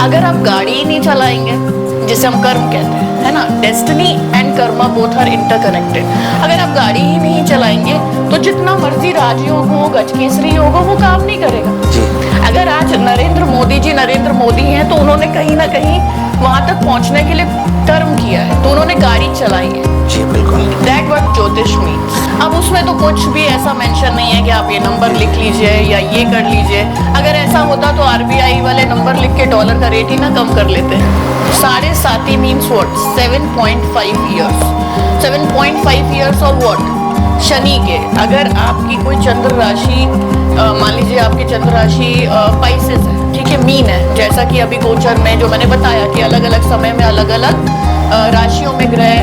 अगर आप गाड़ी ही नहीं चलाएंगे, जिसे हम कर्म कहते हैं, है ना, destiny and karma both are interconnected. अगर आप गाड़ी ही नहीं चलाएंगे तो जितना मर्जी राजयोग हो, गजकेसरी योग हो, वो काम नहीं करेगा जी। अगर आज नरेंद्र मोदी हैं तो उन्होंने कहीं ना कहीं वहां तक पहुंचने के लिए कर्म किया है, तो उन्होंने गाड़ी चलाई है जी। बिल्कुल, दैट व्हाट ज्योतिष मीन्स। अब उसमें तो कुछ भी ऐसा मेंशन नहीं है कि आप ये नंबर लिख लीजिए या ये कर लीजिए। अगर ऐसा होता तो आरबीआई वाले नंबर लिख के डॉलर का रेट ही ना कम कर लेते। 7.5 मीन्स व्हाट? 7.5 ईयर्स। 7.5 ईयर्स और व्हाट? शनि के। अगर आपकी कोई चंद्र राशि, मान लीजिए आपकी चंद्र राशि पाइसेस है, ठीक है, मीन है, जैसा कि अभी गोचर में जो मैंने बताया कि अलग अलग समय में अलग अलग राशियों में ग्रह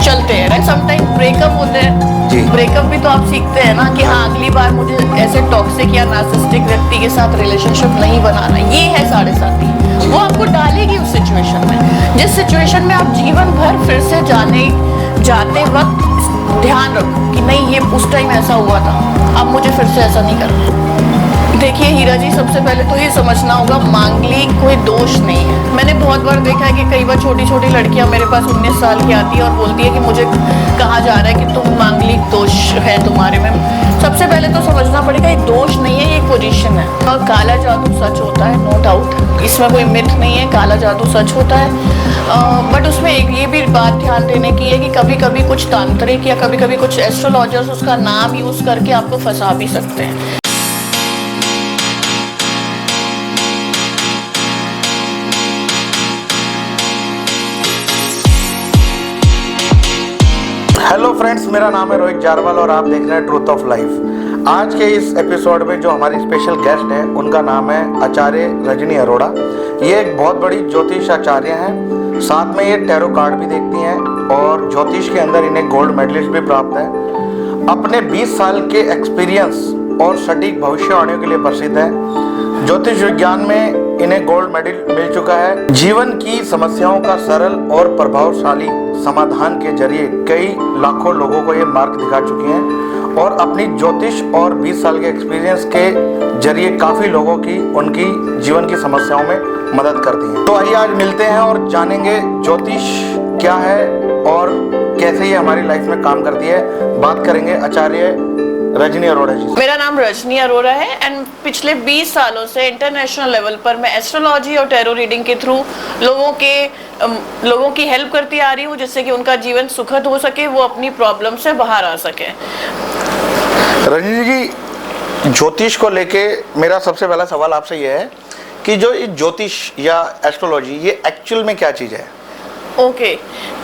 चलते हैं, राइट। समटाइम ब्रेकअप होते हैं, ब्रेकअप भी तो आप सीखते हैं ना कि हाँ अगली बार मुझे ऐसे टॉक्सिक या नार्सिसिस्टिक व्यक्ति के साथ रिलेशनशिप नहीं बनाना। ये है 7.5, वो आपको डालेगी उस सिचुएशन में, जिस सिचुएशन में आप जीवन भर फिर से जाते वक्त ध्यान रखो कि नहीं ये उस टाइम ऐसा हुआ था, अब मुझे फिर से ऐसा नहीं करना। देखिए हीरा जी, सबसे पहले तो ये समझना होगा मांगलिक कोई दोष नहीं है। मैंने बहुत बार देखा है कि कई बार छोटी छोटी लड़कियां मेरे पास 19 साल की आती है और बोलती है कि मुझे कहा जा रहा है कि तुम मांगलिक दोष है तुम्हारे में। सबसे पहले तो समझना पड़ेगा ये दोष नहीं है, ये एक पोजीशन है। और काला जादू सच होता है, नो डाउट, इसमें कोई मिथ नहीं है, काला जादू सच होता है। बट उसमें एक ये भी बात ध्यान देने की है कि कभी कभी कुछ तांत्रिक या कभी कभी कुछ एस्ट्रोलॉजर्स उसका नाम यूज करके आपको फंसा भी सकते हैं। हेलो फ्रेंड्स, मेरा नाम है रोहित जारवाल और आप देख रहे हैं ट्रूथ ऑफ लाइफ। आज के इस एपिसोड में जो हमारी स्पेशल गेस्ट है उनका नाम है आचार्य रजनी अरोड़ा। ये एक बहुत बड़ी ज्योतिष आचार्य हैं, साथ में ये टैरो कार्ड भी देखती हैं और ज्योतिष के अंदर इन्हें गोल्ड मेडलिस्ट भी प्राप्त है। अपने 20 साल के एक्सपीरियंस और सटीक भविष्यवाणियों के लिए प्रसिद्ध है। ज्योतिष विज्ञान में इन्हें गोल्ड मेडल मिल चुका है। जीवन की समस्याओं का सरल और प्रभावशाली समाधान के जरिए कई लाखों लोगों को ये मार्ग दिखा चुकी हैं और अपनी ज्योतिष और 20 साल के एक्सपीरियंस के जरिए काफी लोगों की उनकी जीवन की समस्याओं में मदद करती हैं। तो आइए आज मिलते हैं और जानेंगे ज्योतिष क्या है और कैसे ये हमारी लाइफ में काम करती है। बात करेंगे आचार्य रजनी अरोड़ा जी। मेरा नाम रजनी अरोड़ा है एंड पिछले 20 सालों से इंटरनेशनल लेवल पर मैं एस्ट्रोलॉजी और टैरो रीडिंग के थ्रू लोगों की हेल्प करती आ रही हूँ, जिससे कि उनका जीवन सुखद हो सके, वो अपनी प्रॉब्लम से बाहर आ सके। रजनी जी, ज्योतिष को लेके मेरा सबसे पहला सवाल आपसे ये है कि जो ये ज्योतिष या एस्ट्रोलॉजी ये एक्चुअल में क्या चीज़ है? ओके,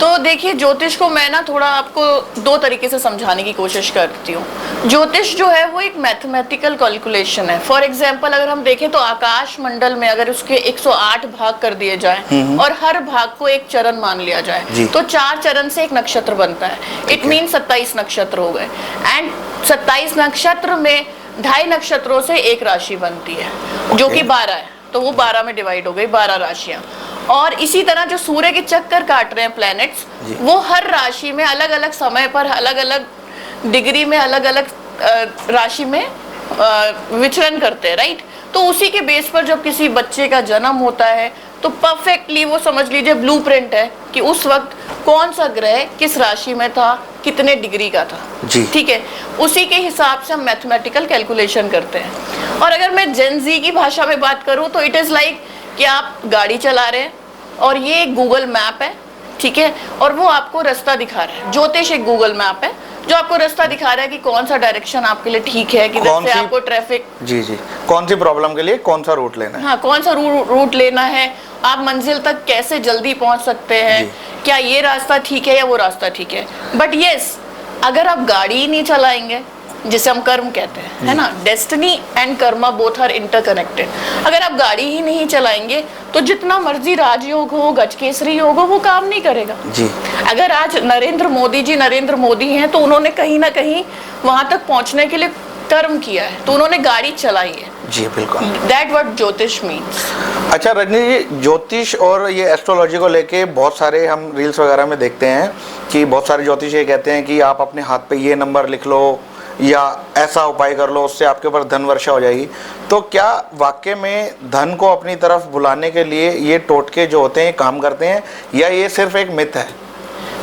तो देखिए ज्योतिष को मैं ना थोड़ा आपको 2 तरीके से समझाने की कोशिश करती हूँ। ज्योतिष जो है वो एक मैथमेटिकल कैलकुलेशन है। फॉर एग्जांपल अगर हम देखें तो आकाश मंडल में अगर उसके 108 भाग कर दिए जाए और हर भाग को एक चरण मान लिया जाए तो 4 चरण से एक नक्षत्र बनता है। इट मीन 27 नक्षत्र हो गए एंड 27 नक्षत्र में 2.5 नक्षत्रों से एक राशि बनती है जो कि 12 है, तो वो 12 में डिवाइड हो गई 12 राशियां। और इसी तरह जो सूर्य के चक्कर काट रहे हैं प्लैनेट्स, वो हर राशि में अलग अलग समय पर अलग अलग डिग्री में अलग अलग राशि में विचरण करते हैं, राइट। तो उसी के बेस पर जब किसी बच्चे का जन्म होता है तो परफेक्टली वो समझ लीजिए ब्लूप्रिंट है कि उस वक्त कौन सा ग्रह किस राशि में था, कितने डिग्री का था, ठीक है। उसी के हिसाब से हम मैथमेटिकल कैलकुलेशन करते हैं। और अगर मैं जेन ज़ी की भाषा में बात करूं तो इट इज़ लाइक कि आप गाड़ी चला रहे हैं और ये एक गूगल मैप है, ठीक है, और वो आपको रास्ता दिखा रहा है। ज्योतिष एक गूगल मैप है जो आपको रास्ता दिखा रहा है कि कौन सा डायरेक्शन आपके लिए ठीक है, किधर से आपको ट्रैफिक कौन सी प्रॉब्लम के लिए कौन सा रूट लेना है, हाँ कौन सा रूट लेना है, आप मंजिल तक कैसे जल्दी पहुंच सकते हैं, क्या ये रास्ता ठीक है या वो रास्ता ठीक है। बट यस, अगर आप गाड़ी ही नहीं चलाएंगे, जिसे हम कर्म कहते हैं, है ना, destiny and karma both are interconnected. अगर आप गाड़ी ही नहीं चलाएंगे तो जितना मर्जी राजयोग हो, गजकेसरी योग हो, वो काम नहीं करेगा जी। अगर आज नरेंद्र मोदी हैं तो उन्होंने कहीं ना कहीं वहां तक पहुंचने के लिए कर्म किया है, तो उन्होंने गाड़ी चलाई है जी। बिल्कुल, दैट व्हाट ज्योतिष मीन्स। अच्छा रजनी जी, ज्योतिष और ये एस्ट्रोलॉजी को लेके बहुत सारे हम रील्स वगैरह में देखते हैं कि बहुत सारे ज्योतिष ये कहते हैं कि आप अपने हाथ पे ये नंबर लिख लो या ऐसा उपाय कर लो उससे आपके ऊपर धन वर्षा हो जाएगी। तो क्या वाकई में धन को अपनी तरफ बुलाने के लिए ये टोटके जो होते हैं काम करते हैं, या ये सिर्फ एक मिथ है?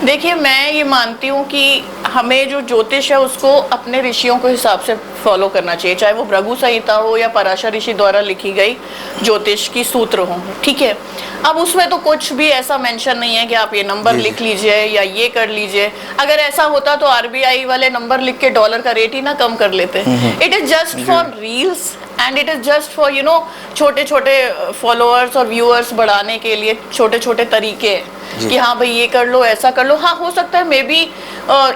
देखिए, मैं ये मानती हूँ कि हमें जो ज्योतिष है उसको अपने ऋषियों के हिसाब से फॉलो करना चाहिए, चाहे वो भृगु संहिता हो या पराशर ऋषि द्वारा लिखी गई ज्योतिष की सूत्र हो, ठीक है। अब उसमें तो कुछ भी ऐसा मेंशन नहीं है कि आप ये नंबर लिख लीजिए या ये कर लीजिए। अगर ऐसा होता तो आरबीआई वाले नंबर लिख के डॉलर का रेट ही ना कम कर लेते। It is just for reels and it is just for छोटे छोटे फॉलोअर्स और व्यूअर्स बढ़ाने के लिए छोटे छोटे तरीके कि हाँ भाई ये कर लो, ऐसा कर लो। हाँ, हो सकता है मे बी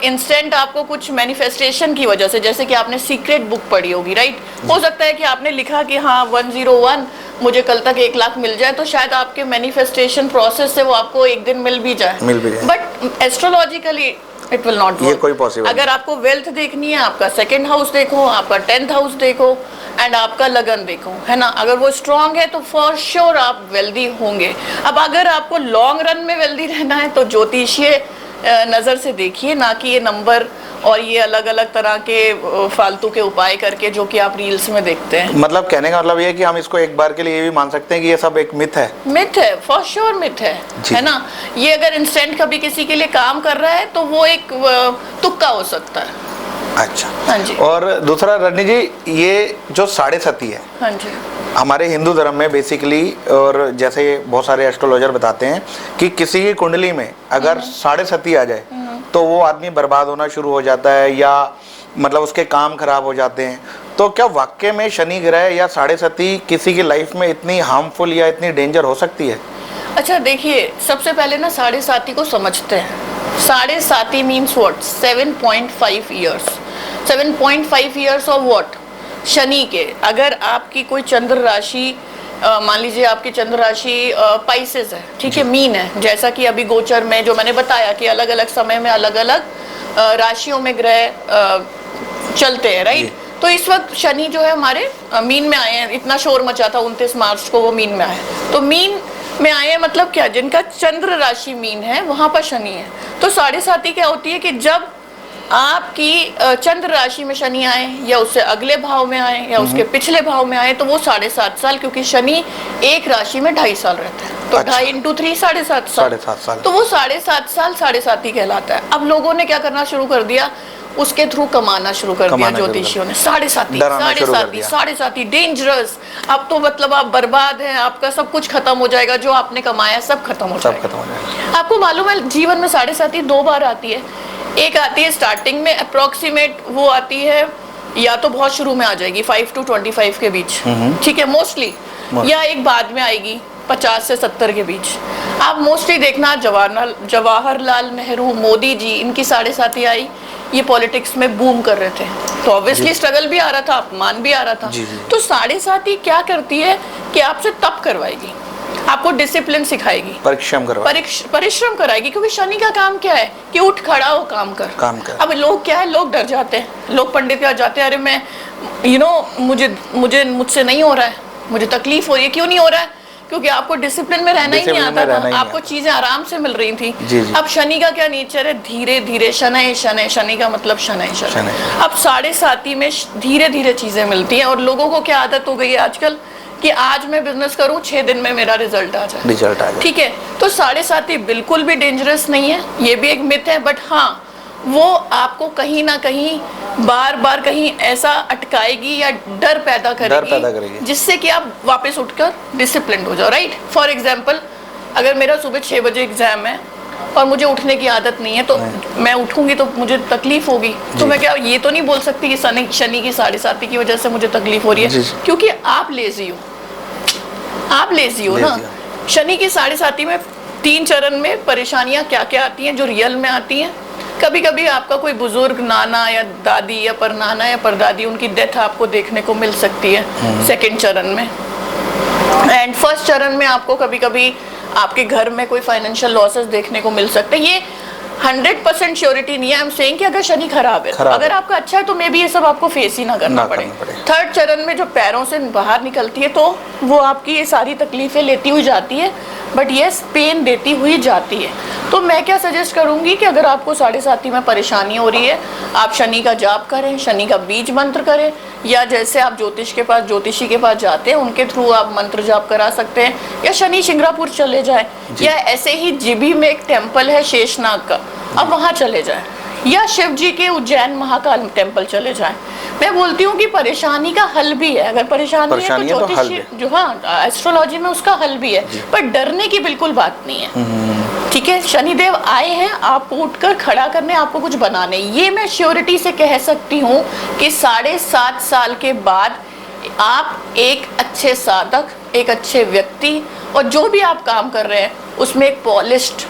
इंस्टेंट आपको कुछ मैनिफेस्टेशन की वजह से, जैसे कि आपने सीक्रेट बुक पढ़ी होगी, राइट, हो सकता है कि आपने लिखा कि हाँ 101 मुझे कल तक 1 लाख मिल जाए, तो शायद आपके मैनिफेस्टेशन प्रोसेस से वो आपको एक दिन मिल भी जाए। But astrologically it will not work. कोई पॉसिबल। अगर आपको वेल्थ देखनी है, आपका 2nd हाउस देखो, आपका 10th हाउस देखो एंड आपका लगन देखो, है ना। अगर वो स्ट्रांग है तो फॉर श्योर आप वेल्दी होंगे। अब अगर आपको लॉन्ग रन में वेल्दी रहना है तो ज्योतिषीय नज़र से देखिए, ना कि ये नंबर और ये अलग अलग तरह के फालतू के उपाय करके जो कि आप रील्स में देखते हैं। मतलब कहने का मतलब ये है कि हम इसको एक बार के लिए ये भी मान सकते हैं कि ये सब एक मिथ है। मिथ है, फॉर श्योर मिथ है ना। ये अगर इंस्टेंट कभी किसी के लिए काम कर रहा है तो वो एक तुक्का हो सकता है। अच्छा, हाँ जी। और दूसरा रजनी जी, ये जो 7.5 है, हाँ जी, हमारे हिंदू धर्म में बेसिकली, और जैसे बहुत सारे एस्ट्रोलॉजर बताते हैं कि किसी की कुंडली में अगर 7.5 आ जाए तो वो आदमी बर्बाद होना शुरू हो जाता है, या मतलब उसके काम खराब हो जाते हैं। तो क्या वाकई में शनि ग्रह या 7.5 किसी की लाइफ में इतनी हार्मफुल या इतनी डेंजर हो सकती है? अच्छा देखिए, सबसे पहले ना 7.5 को समझते हैं। 7.5 means what? 7.5 years. 7.5 years of what? Shani के। अगर आपकी कोई चंद्र राशि, मान लीजिए आपकी चंद्र राशि पाइसेस है, ठीक है, मीन है, जैसा कि अभी गोचर में जो मैंने बताया कि अलग अलग समय में अलग अलग राशियों में ग्रह चलते हैं, राइट। तो इस वक्त शनि जो है हमारे मीन में आए हैं। इतना शोर मचा था 29 मार्च को वो मीन में आए, तो मीन में आए हैं मतलब क्या? जिनका चंद्र राशि मीन है वहां पर शनि है। तो 7.5 क्या होती है कि जब आपकी चंद्र राशि में शनि आए या उससे अगले भाव में आए या उसके पिछले भाव में आए, तो वो 7.5 साल, क्योंकि शनि एक राशि में 2.5 साल रहता है, तो 2.5 × 3 7.5 साल। तो वो 7.5 साल 7.5 कहलाता है। अब लोगों ने क्या करना शुरू कर दिया, उसके थ्रू कमाना शुरू कर दिया ज्योतिषियों ने। 7.5 डेंजरस, अब तो मतलब आप बर्बाद हैं, आपका सब कुछ खत्म हो जाएगा, जो आपने कमाया सब खत्म हो जाएगा। आपको मालूम है जीवन में 7.5 2 बार आती है। एक आती है स्टार्टिंग में अप्रोक्सीमेट, वो आती है या तो बहुत शुरू में आ जाएगी 5 to 25 के बीच, ठीक है, मोस्टली, या एक बाद में आएगी 50 से 70 के बीच। आप मोस्टली देखना जवाहरलाल नेहरू, मोदी जी, इनकी 7.5 आई, ये पॉलिटिक्स में बूम कर रहे थे, तो ऑब्वियसली स्ट्रगल भी आ रहा था, अपमान भी आ रहा था। तो 7.5 क्या करती है कि आपसे तप करवाएगी, आपको डिसिप्लिन सिखाएगी, परिश्रम कराएगी, क्योंकि शनि का काम क्या है कि उठ खड़ा हो, काम कर। अब लोग क्या है, लोग डर जाते हैं, लोग पंडित के पास जाते हैं, अरे मैं मुझसे नहीं हो रहा है, मुझे तकलीफ हो रही है। क्यों नहीं हो रहा है? क्योंकि आपको डिसिप्लिन में रहना ही नहीं आता था, आपको चीजें आराम से मिल रही थी। अब शनि का क्या नेचर है? धीरे धीरे, शनि का मतलब शनै। अब 7.5 में धीरे धीरे चीजें मिलती हैं, और लोगों को क्या आदत हो गई है आजकल कि आज मैं बिजनेस करूं, 6 दिन में मेरा रिजल्ट आ जाए, ठीक है। तो 7.5 बिल्कुल भी डेंजरस नहीं है, ये भी एक मिथ है, बट हाँ वो आपको कहीं ना कहीं बार बार कहीं ऐसा अटकाएगी या डर पैदा करेगी जिससे कि आप वापस उठकर डिसिप्लिन हो जाओ, राइट। फॉर एग्जाम्पल, अगर मेरा सुबह 6 बजे एग्जाम है और मुझे उठने की आदत नहीं है, तो मैं उठूंगी तो मुझे तकलीफ होगी, तो मैं क्या ये तो नहीं बोल सकती कि शनि की 7.5 की वजह से मुझे तकलीफ हो रही है, क्योंकि आप लेजी हो ना। शनि की 7.5 में 3 चरण में परेशानियां क्या क्या आती हैं जो रियल में आती हैं। कभी कभी आपका कोई बुजुर्ग नाना या दादी या परनाना या परदादी, उनकी डेथ आपको देखने को मिल सकती है 2nd चरण में। एंड 1st चरण में आपको कभी कभी आपके घर में कोई फाइनेंशियल लॉसेस देखने को मिल सकते हैं। ये 100% श्योरिटी नहीं है। आई एम सेइंग कि अगर शनि खराब है, अगर आपका अच्छा है तो मे बी ये सब आपको फेस ही ना करना पड़े। 3rd चरण में जो पैरों से बाहर निकलती है, तो वो आपकी ये सारी तकलीफें लेती हुई जाती है, बट ये पेन देती हुई जाती है। तो तो मैं क्या सजेस्ट करूंगी कि अगर आपको 7.5 में परेशानी हो रही है, आप शनि का जाप करें, शनि का बीज मंत्र करें, या जैसे आप ज्योतिषी के पास जाते हैं उनके थ्रू आप मंत्र जाप करा सकते हैं, या शनि शिंगरापुर चले जाए, या ऐसे ही जीबी में एक टेम्पल है शेषनाग का, अब वहाँ चले जाए, या शिव जी के उज्जैन महाकाल टेम्पल चले जाएं। मैं बोलती हूँ कि परेशानी का हल भी है, अगर परेशानी है तो ज्योतिष जो हाँ एस्ट्रोलॉजी में उसका हल भी है, पर डरने की बिल्कुल बात नहीं है। ठीक है, शनिदेव आए हैं आपको उठकर खड़ा करने, आपको कुछ बनाने। ये मैं श्योरिटी से कह सकती हूँ कि 7.5 साल के बाद आप एक अच्छे साधक, एक अच्छे व्यक्ति, और जो भी आप काम कर रहे हैं उसमें एक पॉलिश्ड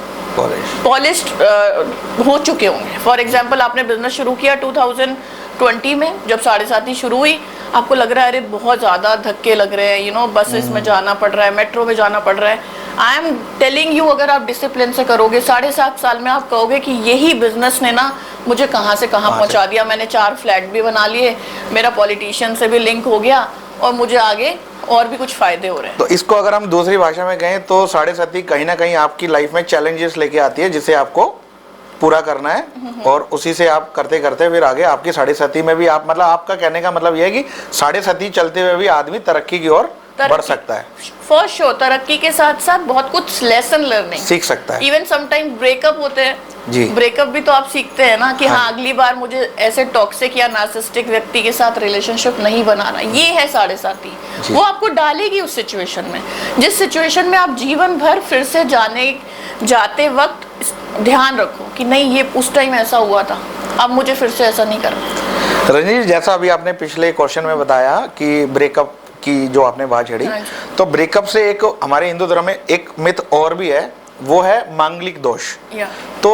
हो चुके होंगे। फॉर एग्जाम्पल आपने बिजनेस शुरू किया 2020 में, जब 7.5 शुरू हुई, आपको लग रहा है अरे बहुत ज़्यादा धक्के लग रहे हैं, बसेस में जाना पड़ रहा है, मेट्रो में जाना पड़ रहा है। आई एम टेलिंग यू, अगर आप डिसिप्लिन से करोगे 7.5 साल में आप कहोगे कि यही बिजनेस ने ना मुझे कहाँ से कहाँ पहुँचा दिया, मैंने 4 फ्लैट भी बना लिए, मेरा पॉलिटिशियन से भी लिंक हो गया, और मुझे आगे और भी कुछ फायदे हो रहे हैं। तो इसको अगर हम दूसरी भाषा में कहें तो 7.5 कहीं ना कहीं आपकी लाइफ में चैलेंजेस लेके आती है, जिसे आपको पूरा करना है, और उसी से आप करते करते फिर आगे आपकी 7.5 में भी आप, मतलब आपका कहने का मतलब यह है कि 7.5 चलते हुए भी आदमी तरक्की की ओर बढ़ सकता है। फॉर श्योर, तरक्की के साथ साथ बहुत कुछ लेसन लर्निंग सीख सकता है। इवन समटाइम ब्रेकअप होते हैं जी, ब्रेकअप भी तो आप सीखते हैं ना कि हाँ अगली बार मुझे ऐसे टॉक्सिक या नार्सिसिस्टिक व्यक्ति के साथ रिलेशनशिप नहीं बनाना। ये है 7.5, वो आपको डालेगी उस सिचुएशन में, जिस सिचुएशन में आप जीवन भर फिर से जाते वक्त ध्यान रखो कि नहीं ये उस टाइम ऐसा हुआ था, अब मुझे फिर से ऐसा नहीं करना। रजनी, जैसा अभी आपने पिछले क्वेश्चन में बताया कि ब्रेकअप की जो आपने बात छेड़ी, तो ब्रेकअप से एक हमारे हिंदू धर्म में एक मिथ और भी है, वो है मांगलिक दोष। तो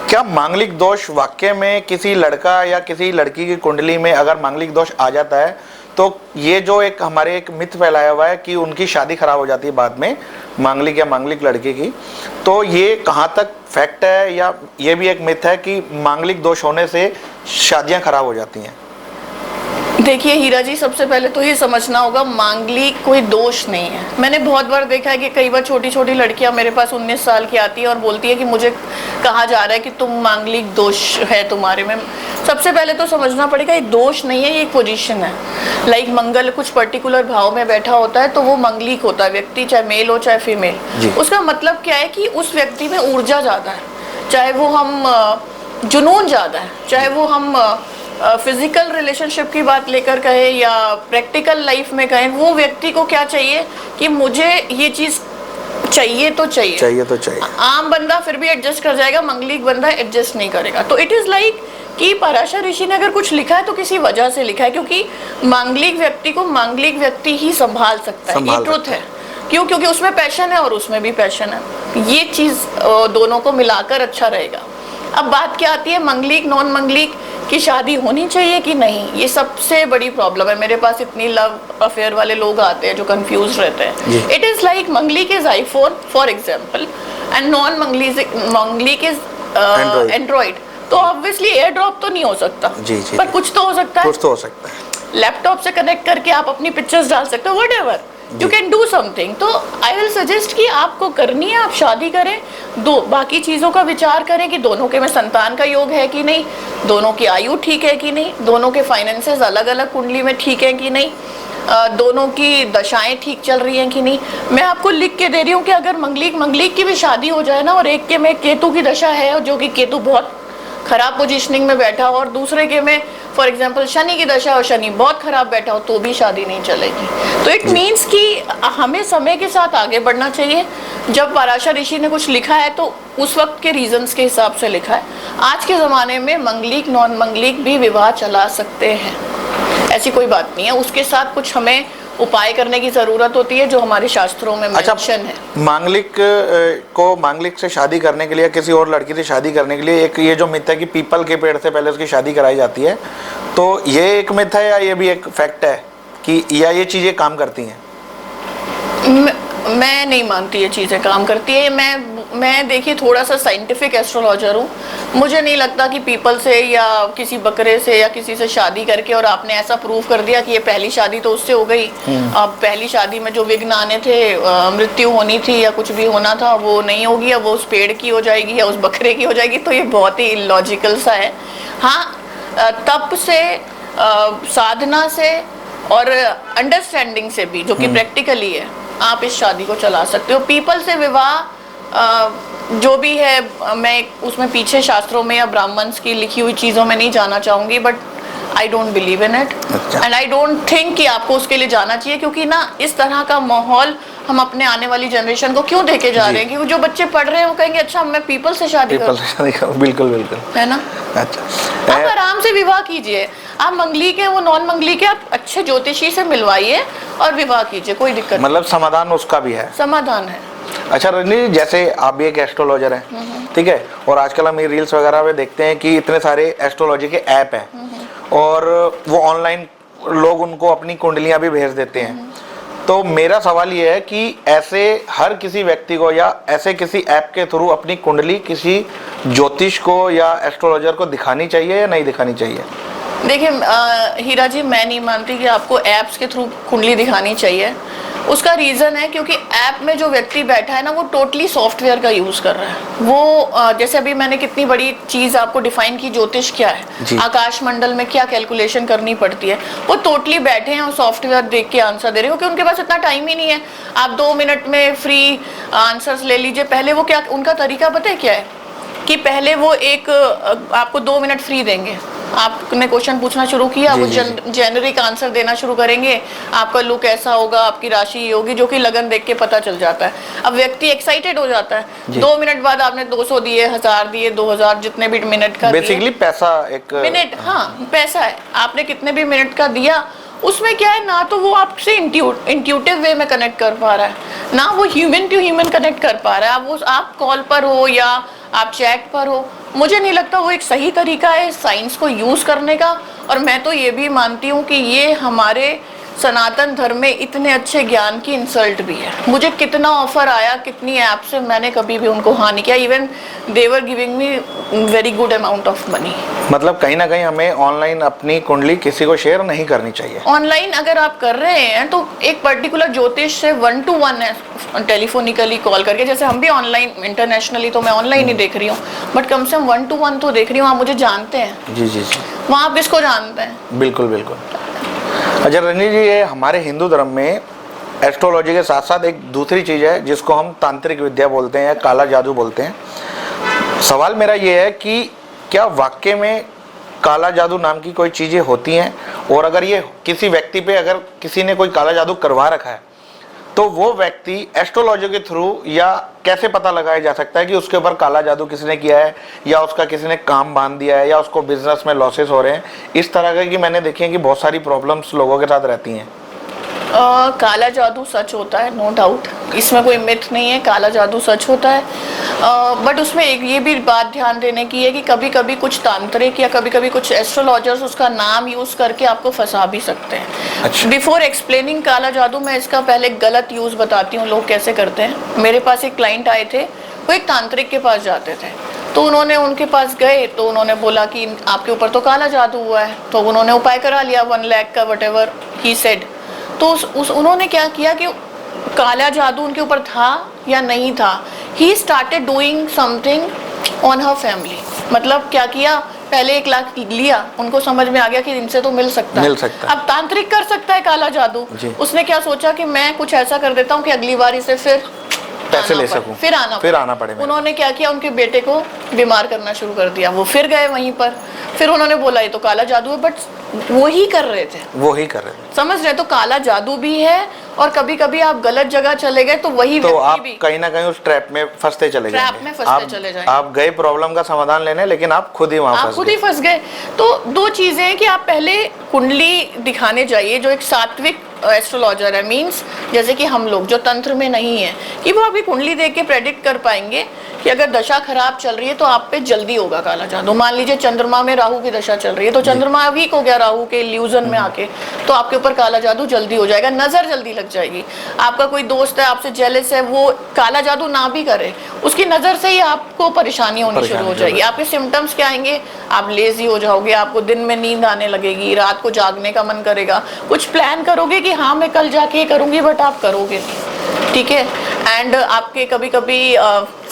क्या मांगलिक दोष वाकई में किसी लड़का या किसी लड़की की कुंडली में अगर मांगलिक दोष आ जाता है तो ये जो एक हमारे एक मिथ फैलाया हुआ है कि उनकी शादी खराब हो जाती है बाद में, मांगलिक या मांगलिक लड़के की, तो ये कहाँ तक फैक्ट है, या ये भी एक मिथ है कि मांगलिक दोष होने से शादियाँ खराब हो जाती हैं? देखिए हीरा जी, सबसे पहले तो ये समझना होगा मांगलिक कोई दोष नहीं है। मैंने बहुत बार देखा है कि कई बार छोटी छोटी लड़कियां मेरे पास 19 साल की आती है और बोलती है कि मुझे कहा जा रहा है कि तुम मांगलिक दोष है तुम्हारे में। सबसे पहले तो समझना पड़ेगा ये दोष नहीं है, ये एक पोजीशन है। लाइक मंगल कुछ पर्टिकुलर भाव में बैठा होता है तो वो मांगलिक होता है व्यक्ति, चाहे मेल हो चाहे फीमेल। उसका मतलब क्या है कि उस व्यक्ति में ऊर्जा ज़्यादा है, चाहे वो हम जुनून ज़्यादा है, चाहे वो हम फिजिकल रिलेशनशिप की बात लेकर कहे या प्रैक्टिकल लाइफ में कहें, वो व्यक्ति को क्या चाहिए कि मुझे ये चीज़ चाहिए तो चाहिए। आम बंदा फिर भी एडजस्ट कर जाएगा, मंगलिक बंदा एडजस्ट नहीं करेगा। तो इट इज़ लाइक कि पराशर ऋषि ने अगर कुछ लिखा है तो किसी वजह से लिखा है, क्योंकि मांगलिक व्यक्ति को मांगलिक व्यक्ति ही संभाल सकता है, ये ट्रुथ है। क्यों? क्योंकि उसमें पैशन है और उसमें भी पैशन है, ये चीज़ दोनों को मिलाकर अच्छा रहेगा। अब बात क्या आती है मंगलिक नॉन मंगलिक की शादी होनी चाहिए कि नहीं, ये सबसे बड़ी प्रॉब्लम है। मेरे पास इतनी लव अफेयर वाले लोग आते हैं जो कंफ्यूज रहते हैं। It is like manglik is iPhone for example and non manglik is Android. तो ऑब्वियसली एयर ड्रॉप तो नहीं हो सकता, पर कुछ तो हो सकता है। लैपटॉप से कनेक्ट करके आप अपनी पिक्चर्स डाल सकते हो, whatever you can do something. तो आई विल सजेस्ट कि आपको करनी है, आप शादी करें, दो बाकी चीज़ों का विचार करें कि दोनों के में संतान का योग है कि नहीं, दोनों की आयु ठीक है कि नहीं, दोनों के फाइनेंसेस अलग अलग कुंडली में ठीक है कि नहीं, दोनों की दशाएं ठीक चल रही हैं कि नहीं। मैं आपको लिख के दे रही हूँ कि अगर मंगलिक की भी शादी हो जाए ना, और एक के में केतु की दशा है जो कि केतु बहुत खराब पोजीशनिंग में बैठा हो, और दूसरे के में फॉर एग्जांपल शनि की दशा और शनि बहुत खराब बैठा हो, तो भी शादी नहीं चलेगी। तो इट मीन्स कि हमें समय के साथ आगे बढ़ना चाहिए। जब पराशर ऋषि ने कुछ लिखा है तो उस वक्त के रीजंस के हिसाब से लिखा है। आज के ज़माने में मंगलिक नॉन मंगलिक भी विवाह चला सकते हैं, ऐसी कोई बात नहीं है। उसके साथ कुछ हमें उपाय करने की जरूरत होती है जो हमारे शास्त्रों में मेंशन है। मांगलिक को मांगलिक से शादी करने के लिए, किसी और लड़की से शादी करने के लिए एक ये जो मिथ है कि पीपल के पेड़ से पहले उसकी शादी कराई जाती है, तो ये एक मिथ है या ये भी एक फैक्ट है कि या ये चीजें काम करती हैं? मैं नहीं मानती ये चीजें काम करती है। मैं मैं देखिए थोड़ा सा साइंटिफिक एस्ट्रोलॉजर हूँ। मुझे नहीं लगता कि पीपल से या किसी बकरे से या किसी से शादी करके और आपने ऐसा प्रूव कर दिया कि ये पहली शादी तो उससे हो गई, अब पहली शादी में जो विघ्न आने थे, मृत्यु होनी थी या कुछ भी होना था वो नहीं होगी, अब वो उस पेड़ की हो जाएगी या उस बकरे की हो जाएगी, तो ये बहुत ही इलॉजिकल सा है। हाँ, तप से, साधना से और अंडरस्टैंडिंग से भी, जो कि प्रैक्टिकली है, आप इस शादी को चला सकते हो। पीपल से विवाह जो भी है, मैं उसमें पीछे शास्त्रों में या ब्राह्मण्स की लिखी हुई चीज़ों में नहीं जाना चाहूँगी, but I don't believe in it and I don't think कि आपको उसके लिए जाना चाहिए, क्योंकि ना इस तरह का माहौल हम अपने आने वाली जनरेशन को क्यों देके जा रहे हैं? क्योंकि जो बच्चे पढ़ रहे हैं वो कहेंगे अच्छा मैं पीपल से शादी करूं। बिल्कुल बिल्कुल, है ना। अच्छा, आप आराम से विवाह कीजिए, आप मंगली के वो नॉन मंगली के आप अच्छे ज्योतिषी से मिलवाइए और विवाह कीजिए, कोई दिक्कत नहीं। मतलब समाधान उसका भी है, समाधान है। अच्छा रजनी जी, जैसे आप भी एक एस्ट्रोलॉजर हैं, ठीक है, और आजकल हम रील्स वगैरह में देखते हैं कि इतने सारे एस्ट्रोलॉजी के ऐप हैं और वो ऑनलाइन लोग उनको अपनी कुंडलियां भी भेज देते हैं। तो मेरा सवाल ये है कि ऐसे हर किसी व्यक्ति को या ऐसे किसी ऐप के थ्रू अपनी कुंडली किसी ज्योतिष को या एस्ट्रोलॉजर को दिखानी चाहिए या नहीं दिखानी चाहिए? देखिए हीरा जी, मैं नहीं मानती कि आपको ऐप्स के थ्रू कुंडली दिखानी चाहिए। उसका रीज़न है क्योंकि ऐप में जो व्यक्ति बैठा है ना, वो टोटली सॉफ्टवेयर का यूज़ कर रहा है। वो जैसे अभी मैंने कितनी बड़ी चीज़ आपको डिफाइन की, ज्योतिष क्या है, आकाश मंडल में क्या कैलकुलेशन करनी पड़ती है, वो टोटली बैठे हैं और सॉफ्टवेयर देख के आंसर दे रहे हो, क्योंकि उनके पास इतना टाइम ही नहीं है। आप 2 मिनट में फ्री आंसर्स ले लीजिए। पहले वो क्या, उनका तरीका पता है क्या है कि पहले वो एक आपको 2 मिनट फ्री देंगे, आपने क्वेश्चन पूछना शुरू किया, वो जेनरिक आंसर देना शुरू करेंगे, आपका लुक ऐसा होगा, आपकी राशि ये होगी, जो कि लगन देख के पता चल जाता है। अब व्यक्ति एक्साइटेड हो जाता है। 2 मिनट बाद आपने 200 दिए, 1000 दिए, 2000, जितने भी मिनट का बेसिकली पैसा एक मिनट, हाँ पैसा है, आपने कितने भी मिनट का दिया, उसमें क्या है ना, तो वो आपसे इंट्यूटिव वे में कनेक्ट कर पा रहा है, ना वो ह्यूमन टू ह्यूमन कनेक्ट कर पा रहा है। आप कॉल पर हो या आप चैट पर हो, मुझे नहीं लगता वो एक सही तरीका है साइंस को यूज़ करने का। और मैं तो ये भी मानती हूँ कि ये हमारे सनातन धर्म में इतने अच्छे ज्ञान की इंसल्ट भी है। मुझे कितना ऑफर आया कितनी ऐप से, मैंने कभी भी उनको हाँ नहीं किया। Even they were giving me very good amount of money. मतलब कहीं ना कहीं हमें ऑनलाइन अपनी कुंडली किसी को शेयर नहीं करनी चाहिए। ऑनलाइन अगर आप कर रहे हैं तो एक पर्टिकुलर ज्योतिष से 1 to 1 है, टेलीफोनिकली कॉल करके, जैसे हम भी ऑनलाइन, इंटरनेशनली तो मैं ऑनलाइन ही देख रही हूँ, बट कम से कम 1 to 1 तो देख रही हूँ। आप मुझे जानते हैं। जी जी जी। वहाँ आप किसको जानते हैं? बिल्कुल बिल्कुल। अच्छा रजनी जी, ये हमारे हिंदू धर्म में एस्ट्रोलॉजी के साथ साथ एक दूसरी चीज़ है जिसको हम तांत्रिक विद्या बोलते हैं या काला जादू बोलते हैं। सवाल मेरा ये है कि क्या वाकई में काला जादू नाम की कोई चीज़ें होती हैं, और अगर ये किसी व्यक्ति पे अगर किसी ने कोई काला जादू करवा रखा है तो वो व्यक्ति एस्ट्रोलॉजी के थ्रू या कैसे पता लगाया जा सकता है कि उसके ऊपर काला जादू किसने किया है, या उसका किसी ने काम बांध दिया है, या उसको बिजनेस में लॉसेस हो रहे हैं? इस तरह की मैंने देखी है कि बहुत सारी प्रॉब्लम्स लोगों के साथ रहती हैं। काला जादू सच होता है, नो डाउट, इसमें कोई मिथ नहीं है, काला जादू सच होता है। बट उसमें एक ये भी बात ध्यान देने की है कि कभी कभी कुछ तांत्रिक या कभी कभी कुछ एस्ट्रोलॉजर्स उसका नाम यूज़ करके आपको फंसा भी सकते हैं। अच्छा। बिफोर एक्सप्लेनिंग काला जादू, मैं इसका पहले गलत यूज़ बताती हूँ लोग कैसे करते हैं। मेरे पास एक क्लाइंट आए थे, वो एक तांत्रिक के पास जाते थे, तो उनके पास गए तो उन्होंने बोला कि आपके ऊपर तो काला जादू हुआ है, तो उन्होंने उपाय करा लिया 1 लाख का, वट एवर ही सेड। तो उन्होंने क्या किया कि काला जादू उनके ऊपर था या नहीं था, he started doing something on her family. मतलब क्या किया, पहले 1 लाख लिया, उनको समझ में आ गया कि इनसे तो मिल सकता है। अब तांत्रिक कर सकता है काला जादू, उसने क्या सोचा कि मैं कुछ ऐसा कर देता हूँ कि अगली बार इसे फिर पैसे ले सकूं, फिर आना पड़े। उन्होंने क्या किया, उनके बेटे को बीमार करना शुरू कर दिया। वो फिर गए वहीं पर, फिर उन्होंने बोला ये तो काला जादू है, बट वो ही कर रहे थे, समझ रहे? तो काला जादू भी है, और कभी कभी आप गलत जगह चले गए तो वही तो आप भी कहीं ना कहीं उस ट्रैप में फंसते चले जाएंगे। आप गए प्रॉब्लम का समाधान लेने, लेकिन आप खुद ही फंस गए। तो 2 चीजें हैं कि आप पहले कुंडली दिखाने जाइए, जो एक सात्विक एस्ट्रोलॉजर है, मींस जैसे कि हम लोग जो तंत्र में नहीं है, कि वो अभी कुंडली देख के प्रेडिक्ट कर पाएंगे कि अगर दशा खराब चल रही है तो आप पे जल्दी होगा काला जादू। मान लीजिए चंद्रमा में राहु की दशा चल रही है, तो चंद्रमा वीक हो गया राहु के इल्यूजन में आके, तो आपके ऊपर काला जादू जल्दी हो जाएगा, नजर जल्दी लग जाएगी। आपका कोई दोस्त है आपसे जेलस है, वो काला जादू ना भी करे, उसकी नजर से ही आपको परेशानी होनी शुरू हो जाएगी। आपके सिम्टम्स क्या आएंगे? आप लेजी हो जाओगे, आपको दिन में नींद आने लगेगी, रात को जागने का मन करेगा, कुछ प्लान करोगे कि हाँ मैं कल जाके ये करूंगी, बट आप करोगे नहीं, ठीक है। एंड आपके कभी कभी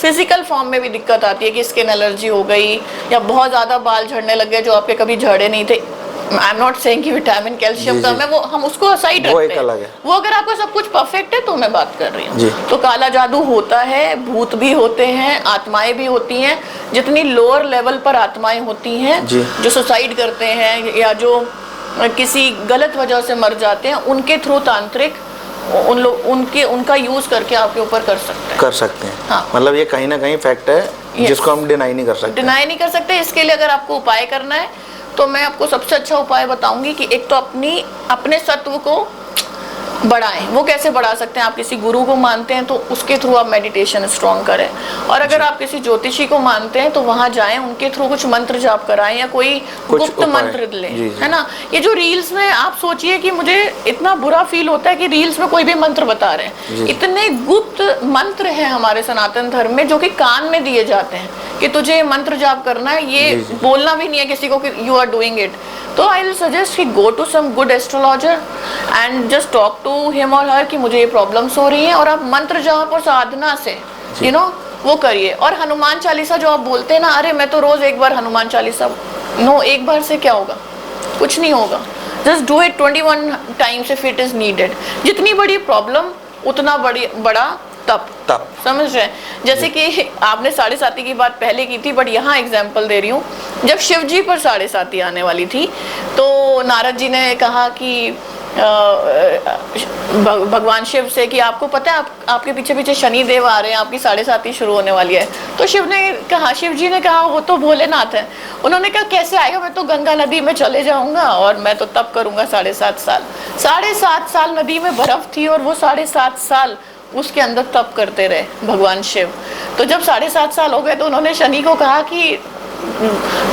फिजिकल फॉर्म में भी दिक्कत आती है कि स्किन एलर्जी हो गई, या बहुत ज्यादा बाल झड़ने लग गए जो आपके कभी झड़े नहीं थे। आई एम नॉट सेइंग कि विटामिन कैल्शियम कम है, वो हम उसको साइड रखते हैं। वो अगर आपको सब कुछ परफेक्ट है तो मैं बात कर रही हूँ। तो काला जादू होता है, भूत भी होते हैं, आत्माएं भी होती हैं। जितनी लोअर लेवल पर आत्माएं होती हैं जो सुसाइड करते हैं या जो किसी गलत वजह से मर जाते हैं, उनके थ्रू तांत्रिक उनका यूज करके आपके ऊपर कर सकते हैं। हाँ। मतलब ये कहीं ना कहीं फैक्ट है जिसको हम डिनाई नहीं कर सकते। इसके लिए अगर आपको उपाय करना है तो मैं आपको सबसे अच्छा उपाय बताऊंगी कि एक तो अपने सत्व को बढ़ाएं। वो कैसे बढ़ा सकते हैं? आप किसी गुरु को मानते हैं तो उसके थ्रू आप मेडिटेशन स्ट्रॉन्ग करें, और अगर आप किसी ज्योतिषी को मानते हैं तो वहां जाएं, उनके थ्रू कुछ मंत्र जाप कराएं या कोई गुप्त मंत्र लें, है ना। ये जो रील्स में आप सोचिए कि मुझे इतना बुरा फील होता है कि रील्स में कोई भी मंत्र बता रहे हैं। इतने गुप्त मंत्र हैं हमारे सनातन धर्म में जो कि कान में दिए जाते हैं कि तुझे मंत्र जाप करना है, ये बोलना भी नहीं है किसी को कि यू आर डूइंग इट। तो आई विल सजेस्ट कि go to some good astrologer and just talk to him और हर कि मुझे ये प्रॉब्लम्स हो रही हैं, और आप मंत्र जाप और साधना से यू नो वो करिए। और हनुमान चालीसा जो आप बोलते हैं ना, अरे मैं तो रोज एक बार हनुमान चालीसा, नो, एक बार से क्या होगा? कुछ नहीं होगा। Just do it 21 times if it is needed. जितनी बड़ी प्रॉब्लम उतना बड़ा तप समझ रहे हैं। जैसे कि आपने 7.5 की बात पहले की थी, बट यहाँ एग्जाम्पल दे रही हूँ। जब शिव जी पर 7.5 आने वाली थी तो नारद जी ने कहा कि भगवान शिव से कि आपको पता है आपके पीछे पीछे शनि देव आ रहे हैं, आपकी 7.5 शुरू होने वाली है। तो शिव जी ने कहा वो तो भोलेनाथ है। उन्होंने कहा कैसे आएगा? मैं तो गंगा नदी में चले जाऊंगा और मैं तो तप करूंगा 7.5 साल। 7.5 साल नदी में बर्फ थी और वो 7.5 साल उसके अंदर तप करते रहे भगवान शिव। तो जब 7.5 साल हो गए तो उन्होंने शनि को कहा कि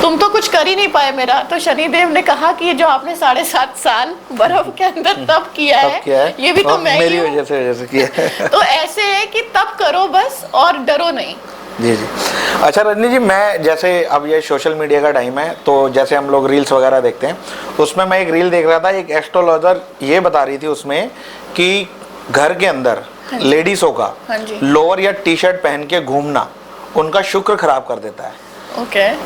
तुम तो कुछ कर ही नहीं पाए मेरा। तो शनि देव ने कहा कि जो आपने 7.5 साल बर्फ के अंदर तप किया है ये भी तो मैं मेरी वजह से किया है। तो ऐसे है कि तप करो बस और डरो नहीं। जी। अच्छा रजनी जी, मैं जैसे अब ये सोशल मीडिया का टाइम है तो जैसे हम लोग रील्स वगैरह देखते हैं, उसमें मैं एक रील देख रहा था, एक एस्ट्रोलॉजर ये बता रही थी उसमें कि घर के अंदर लेडीजों का लोअर या टी शर्ट पहन के घूमना उनका शुक्र खराब कर देता है।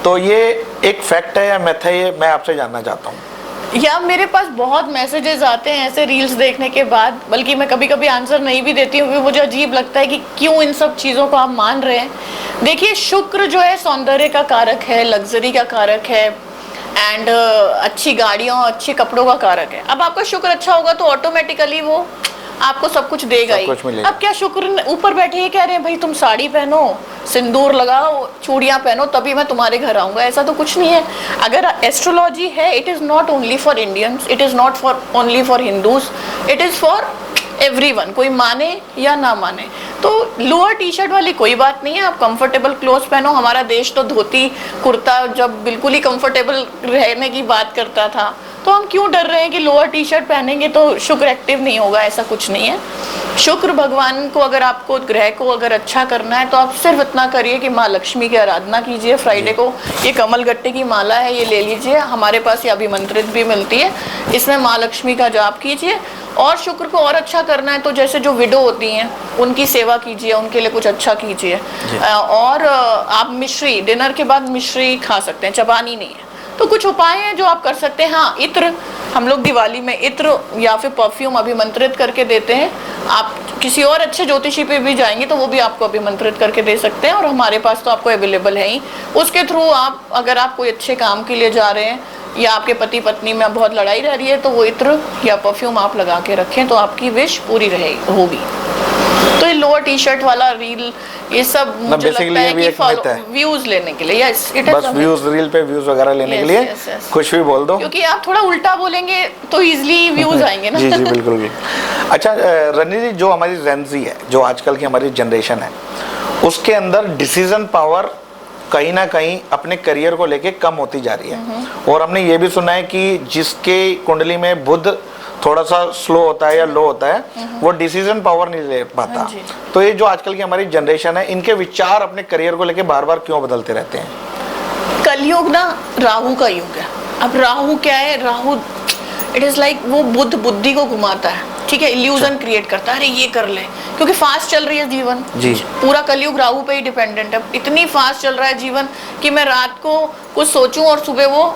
तो ये एक फैक्ट है या मिथ है, ये मैं आपसे जानना चाहता हूँ। या मेरे पास बहुत मैसेजेस आते हैं ऐसे रील्स देखने के बाद, बल्कि मैं कभी कभी आंसर नहीं भी देती हूँ क्योंकि मुझे अजीब लगता है कि क्यों इन सब चीज़ों को आप मान रहे हैं। देखिए, शुक्र जो है सौंदर्य का कारक है, लग्जरी का कारक है, एंड अच्छी गाड़ियों अच्छे कपड़ों का कारक है। अब आपका शुक्र अच्छा होगा तो ऑटोमेटिकली वो आपको सब कुछ देगा ही। अब क्या शुक्र ऊपर बैठे ही कह रहे हैं भाई तुम साड़ी पहनो, सिंदूर लगाओ, चूड़ियां पहनो तभी मैं तुम्हारे घर आऊंगा? ऐसा तो कुछ नहीं है। अगर एस्ट्रोलॉजी है, it is not only for Indians, it is not for only for Hindus, it is for everyone, कोई माने या ना माने। तो लोअर टी शर्ट वाली कोई बात नहीं है, आप कंफर्टेबल क्लोथ पहनो। हमारा देश तो धोती कुर्ता जब बिल्कुल ही कंफर्टेबल रहने की बात करता था, तो हम क्यों डर रहे हैं कि लोअर टी शर्ट पहनेंगे तो शुक्र एक्टिव नहीं होगा? ऐसा कुछ नहीं है। शुक्र भगवान को अगर आपको ग्रह को अगर अच्छा करना है तो आप सिर्फ इतना करिए कि माँ लक्ष्मी की आराधना कीजिए। फ्राइडे को ये कमल गट्टे की माला है, ये ले लीजिए, हमारे पास ये अभिमंत्रित भी मिलती है, इसमें माँ लक्ष्मी का जाप कीजिए। और शुक्र को और अच्छा करना है तो जैसे जो विडो होती हैं उनकी सेवा कीजिए, उनके लिए कुछ अच्छा कीजिए। और आप मिश्री, डिनर के बाद मिश्री खा सकते हैं, चबानी नहीं है। तो कुछ उपाय हैं जो आप कर सकते हैं। हाँ, इत्र, हम लोग दिवाली में इत्र या फिर परफ्यूम अभिमंत्रित करके देते हैं। आप किसी और अच्छे ज्योतिषी पे भी जाएंगे तो वो भी आपको अभिमंत्रित करके दे सकते हैं, और हमारे पास तो आपको अवेलेबल है ही। उसके थ्रू आप, अगर आप कोई अच्छे काम के लिए जा रहे हैं या आपके पति पत्नी में बहुत लड़ाई रह रही है, तो वो इत्र या परफ्यूम आप लगा के रखें तो आपकी विश पूरी होगी। तो ये लोअर टी शर्ट वाला रील, ये सब मुझे लगता है कि व्यूज लेने के लिए, यस, इट इज बस व्यूज, रील पे व्यूज वगैरह लेने के लिए कुछ भी बोल दो, क्योंकि आप थोड़ा उल्टा बोलेंगे तो इजीली व्यूज आएंगे ना। जी जी बिल्कुल भी। अच्छा रनी जी, जो हमारी जेनजी है, जो आजकल की हमारी जनरेशन है, उसके अंदर डिसीजन पावर कहीं ना कहीं अपने करियर को लेके कम होती जा रही है। और हमने ये भी सुना है कि जिसके कुंडली में बुध थोड़ा सा स्लो होता है या लो होता है, वो डिसीजन पावर नहीं ले पाता। हाँ जी। तो ये जो आजकल की हमारी जनरेशन है, इनके विचार अपने करियर को लेके बार बार क्यों बदलते रहते हैं? कलयुग ना राहु का युग है। अब राहु क्या है? राहु इट इज लाइक वो बुद्धि को घुमाता है, ठीक है, इल्यूजन क्रिएट करता है, अरे ये कर ले, क्योंकि फास्ट चल रही है जीवन जी। पूरा कलयुग राहु पे ही डिपेंडेंट है। इतनी फास्ट चल रहा है जीवन कि मैं रात को कुछ सोचूं और सुबह वो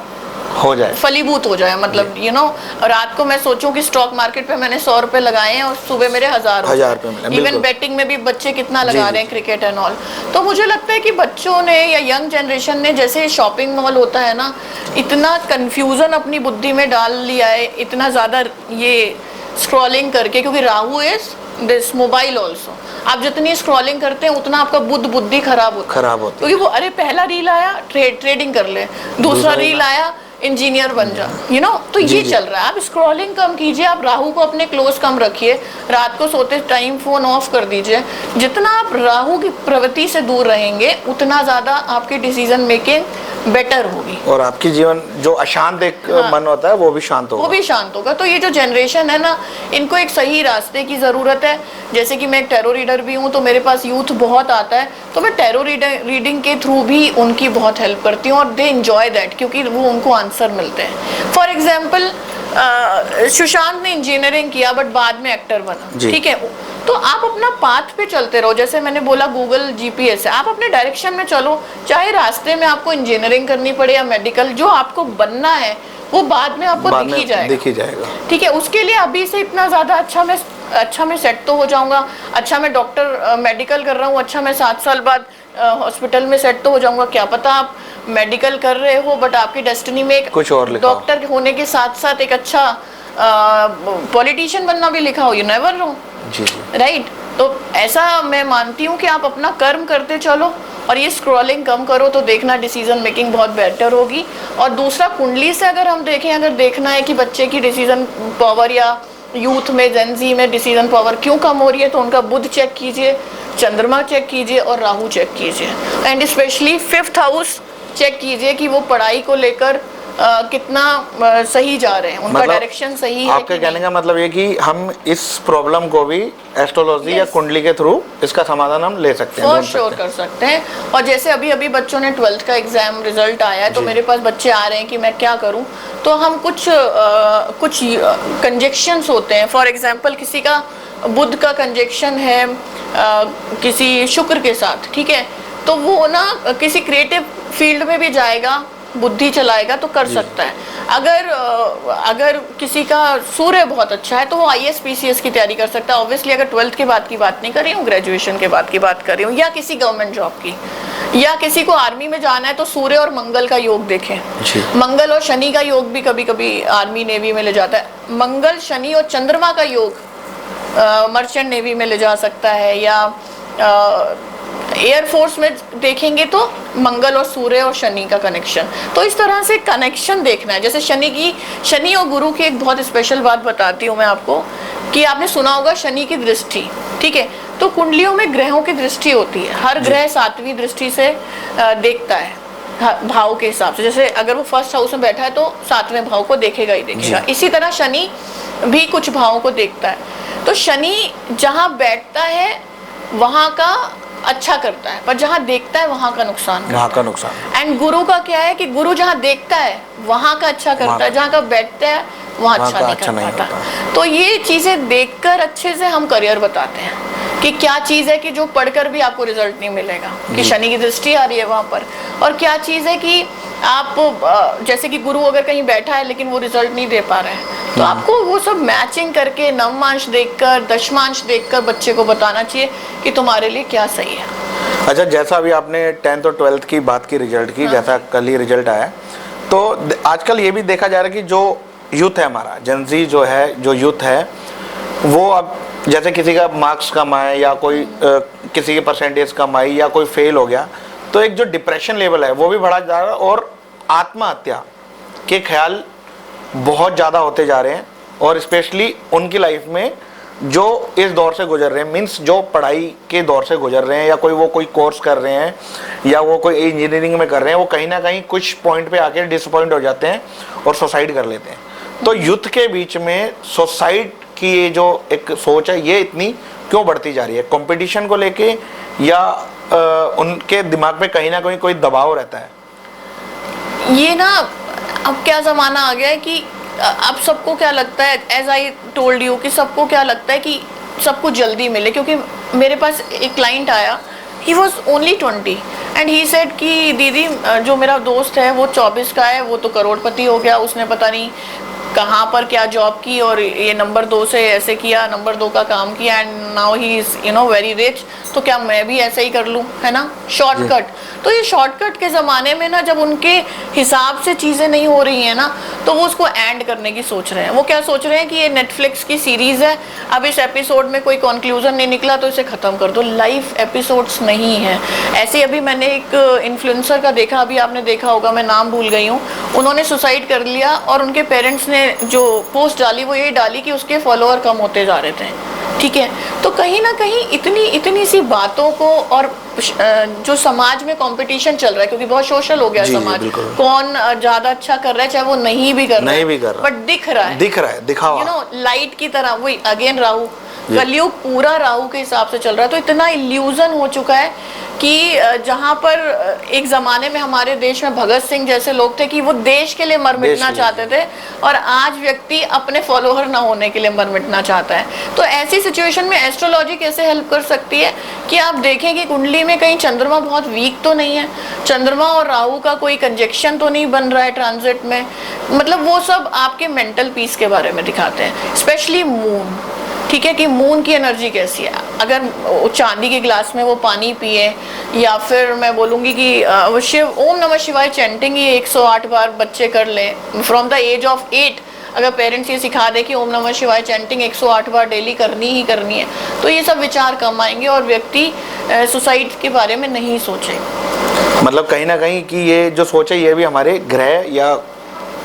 हो जाए, फलीभूत हो जाए। मतलब यू नो, रात को मैं सोचूं कि स्टॉक मार्केट पे मैंने 100 रुपए लगाए हैं और सुबह मेरे 1000 रुपए मिले। इवन बेटिंग में भी बच्चे कितना लगा रहे हैं, क्रिकेट एंड ऑल। तो मुझे लगता है कि बच्चों ने या यंग जनरेशन ने, जैसे शॉपिंग मॉल होता है ना, इतना कंफ्यूजन अपनी बुद्धि में डाल लिया है, इतना ज्यादा ये स्क्रॉलिंग करके, क्योंकि Rahu is this mobile also. आप जितनी स्क्रॉलिंग करते हैं उतना आपका बुद्धि खराब होती है, क्योंकि वो अरे पहला रील आया ट्रेडिंग कर ले, दूसरा रील आया इंजीनियर बन जा, यू नो। तो ये चल रहा है। आप स्क्रॉलिंग कम कीजिए, आप राहु को अपने क्लोज कम रखिए, रात को सोते टाइम फोन ऑफ कर दीजिए। जितना आप राहु की प्रवृत्ति से दूर रहेंगे उतना ज्यादा आपकी डिसीजन मेकिंग बेटर होगी और आपकी जीवन जो अशांत एक मन होता है वो भी शांत होगा, वो भी शांत होगा। तो ये जो जनरेशन है ना, इनको एक सही रास्ते की जरूरत है। जैसे कि मैं एक टैरो रीडर भी हूँ, तो मेरे पास यूथ बहुत आता है, तो मैं टैरो रीडिंग के थ्रू भी उनकी बहुत हेल्प करती हूँ और दे एंजॉय दैट, क्योंकि वो उनको आंसर मिलते हैं। फॉर एग्जाम्पल सुशांत ने इंजीनियरिंग किया बट बाद में एक्टर बना, ठीक है, तो आप अपना पाथ पे चलते रहो। जैसे मैंने बोला गूगल जीपीएस है, आप अपने डायरेक्शन में चलो, चाहे रास्ते में आपको इंजीनियरिंग करनी पड़े या मेडिकल, जो आपको बनना है वो बाद में आपको दिख ही जाएगा, ठीक है। उसके लिए अभी से इतना ज्यादा अच्छा मैं सेट तो हो जाऊंगा, अच्छा मैं डॉक्टर मेडिकल कर रहा हूँ, अच्छा मैं 7 साल बाद हॉस्पिटल में सेट तो हो जाऊंगा। क्या पता आप मेडिकल कर रहे हो बट आपकी डेस्टिनी में एक कुछ और डॉक्टर होने के साथ साथ एक अच्छा पॉलिटिशियन बनना भी लिखा हो, यू नेवर नो, राइट। तो ऐसा मैं मानती हूँ कि आप अपना कर्म करते चलो और ये स्क्रॉलिंग कम करो, तो देखना डिसीजन मेकिंग बहुत बेटर होगी। और दूसरा, कुंडली से अगर हम देखें, अगर देखना है कि बच्चे की डिसीजन पावर या यूथ में जेनजी में डिसीजन पावर क्यों कम हो रही है, तो उनका बुध चेक कीजिए, चंद्रमा चेक कीजिए और राहु चेक कीजिए, and specially 5th house check कीजिए कि वो पढ़ाई को लेकर कितना सही जा रहे हैं, उनका मतलब डायरेक्शन सही है। आपके कहने का मतलब ये कि हम इस प्रॉब्लम को भी एस्ट्रोलॉजी या कुंडली के थ्रू इसका समाधान हम ले सकते हैं, फॉर श्योर कर सकते हैं। और जैसे अभी बच्चों ने 12th का एग्जाम रिजल्ट आया है, तो मेरे पास बच्चे आ रहे हैं कि मैं क्या करूं, तो हम कुछ कंजक्शंस होते हैं। फॉर एग्जांपल किसी का बुध का कंजक्शन है किसी शुक्र के साथ, ठीक है, तो वो ना किसी क्रिएटिव फील्ड में भी जाएगा, बुद्धि चलाएगा तो कर सकता है। अगर किसी का सूर्य बहुत अच्छा है तो वो IAS PCS की तैयारी कर सकता है। ऑब्वियसली अगर 12th के बाद की बात नहीं कर रही हूँ, ग्रेजुएशन के बाद की बात कर रही हूँ, या किसी गवर्नमेंट जॉब की, या किसी को आर्मी में जाना है तो सूर्य और मंगल का योग देखें। मंगल और शनि का योग भी कभी कभी आर्मी नेवी में ले जाता है। मंगल शनि और चंद्रमा का योग मर्चेंट नेवी में ले जा सकता है, या एयरफोर्स में देखेंगे तो मंगल और सूर्य और शनि का कनेक्शन। तो इस तरह से कनेक्शन देखना है। जैसे शनि और गुरु की एक बहुत स्पेशल बात बताती हूँ मैं आपको, कि आपने सुना होगा शनि की दृष्टि, ठीक है, तो कुंडलियों में ग्रहों की दृष्टि होती है। हर ग्रह 7वीं दृष्टि से देखता है भाव के हिसाब से। जैसे अगर वो 1st हाउस में बैठा है तो 7वें भाव को देखेगा ही देखेगा। इसी तरह शनि भी कुछ भावों को देखता है। तो शनि जहाँ बैठता है वहाँ का अच्छा करता है, पर जहाँ देखता है वहाँ का नुकसान। एंड गुरु का क्या है कि गुरु जहाँ देखता है वहाँ का अच्छा करता है, जहाँ का बैठता है वहाँ अच्छा नहीं कर पाता। तो ये चीजें देखकर अच्छे से हम करियर बताते हैं कि क्या चीज है कि जो पढ़कर भी आपको रिजल्ट नहीं मिलेगा, कि शनि की दृष्टि आ रही है वहां पर, और क्या चीज है कि आप जैसे कि गुरु अगर कहीं बैठा है लेकिन वो रिजल्ट नहीं दे पा रहे हैं, तो आपको वो सब मैचिंग करके नवमांश देखकर दशमांश देखकर बच्चे को बताना चाहिए कि तुम्हारे लिए क्या सही है। अच्छा, जैसा अभी आपने 10th और 12th की बात की रिजल्ट की, जैसा कल ही रिजल्ट आया, तो आजकल ये भी देखा जा रहा है कि जो यूथ है हमारा, जेनजी जो है, जो यूथ है, वो अब जैसे किसी का मार्क्स कम आए या कोई किसी के परसेंटेज कम आई या कोई फेल हो गया, तो एक जो डिप्रेशन लेवल है वो भी बढ़ा जा रहा है और आत्महत्या के ख्याल बहुत ज़्यादा होते जा रहे हैं। और स्पेशली उनकी लाइफ में जो इस दौर से गुजर रहे हैं, मीन्स जो पढ़ाई के दौर से गुजर रहे हैं, या कोई कोर्स कर रहे हैं, या वो कोई इंजीनियरिंग में कर रहे हैं, वो कहीं ना कहीं कुछ पॉइंट पे आके डिसअपॉइंट हो जाते हैं और सुसाइड कर लेते हैं। तो यूथ के बीच में सुसाइड की ये जो एक सोच है ये इतनी क्यों बढ़ती जा रही है? कंपटीशन को लेके या उनके दिमाग में कहीं ना कहीं कोई दबाव रहता है? ये ना अब क्या ज़माना आ गया है कि अब सबको क्या लगता है, एज आई टोल्ड यू, कि सबको क्या लगता है कि सब कुछ जल्दी मिले। क्योंकि मेरे पास एक क्लाइंट आया, he was only 20 and he said कि दीदी जो मेरा दोस्त है वो 24 का है, वो तो करोड़पति हो गया, उसने पता नहीं कहाँ पर क्या जॉब की और ये नंबर 2 से ऐसे किया, नंबर 2 का काम किया and now he is very rich. तो क्या मैं भी ऐसे ही कर लूँ, है ना, शॉर्टकट। तो ये शॉर्टकट के ज़माने में ना जब उनके हिसाब से चीज़ें नहीं हो रही हैं ना, तो वो उसको एंड करने की सोच रहे हैं। वो क्या सोच रहे हैं कि ये नेटफ्लिक्स की सीरीज़ है, अब इस एपिसोड में कोई कंक्लूजन नहीं निकला तो इसे ख़त्म कर दो। लाइफ एपिसोड्स नहीं है ऐसे। अभी मैंने एक इन्फ्लुएंसर का देखा, अभी आपने देखा होगा, मैं नाम भूल गई हूँ, उन्होंने सुसाइड कर लिया और उनके पेरेंट्स ने जो पोस्ट डाली वो ये डाली कि उसके फॉलोअर कम होते जा रहे थे। ठीक है, तो कहीं ना कहीं इतनी सी बातों को, और जो समाज में कंपटीशन चल रहा है, क्योंकि बहुत सोशल हो गया समाज, कौन ज्यादा अच्छा कर रहा है, चाहे वो नहीं भी कर रहा है, बट दिख रहा है दिखावा, लाइट की तरह। वही अगेन राहु, कलयुग पूरा राहु के हिसाब से चल रहा है। तो इतना इल्यूजन हो चुका है कि जहाँ पर एक ज़माने में हमारे देश में भगत सिंह जैसे लोग थे कि वो देश के लिए मर मिटना चाहते थे, और आज व्यक्ति अपने फॉलोअर ना होने के लिए मर मिटना चाहता है। तो ऐसी सिचुएशन में एस्ट्रोलॉजी कैसे हेल्प कर सकती है कि आप देखें कि कुंडली में कहीं चंद्रमा बहुत वीक तो नहीं है, चंद्रमा और राहु का कोई कंजक्शन तो नहीं बन रहा है ट्रांजिट में। मतलब वो सब आपके मेंटल पीस के बारे में दिखाते हैं, स्पेशली मून। ठीक है, कि मून की एनर्जी कैसी है। अगर चांदी के गिलास में वो पानी पिए, या फिर मैं बोलूँगी कि शिव ओम नमः शिवाय चैंटिंग ही 108 बार बच्चे कर लें फ्रॉम द एज ऑफ 8। अगर पेरेंट्स ये सिखा दे कि ओम नमः शिवाय चैंटिंग 108 बार डेली करनी ही करनी है, तो ये सब विचार कम आएंगे और व्यक्ति सुसाइड के बारे में नहीं सोचेगा। मतलब कहीं ना कहीं कि ये जो सोच है ये भी हमारे ग्रह या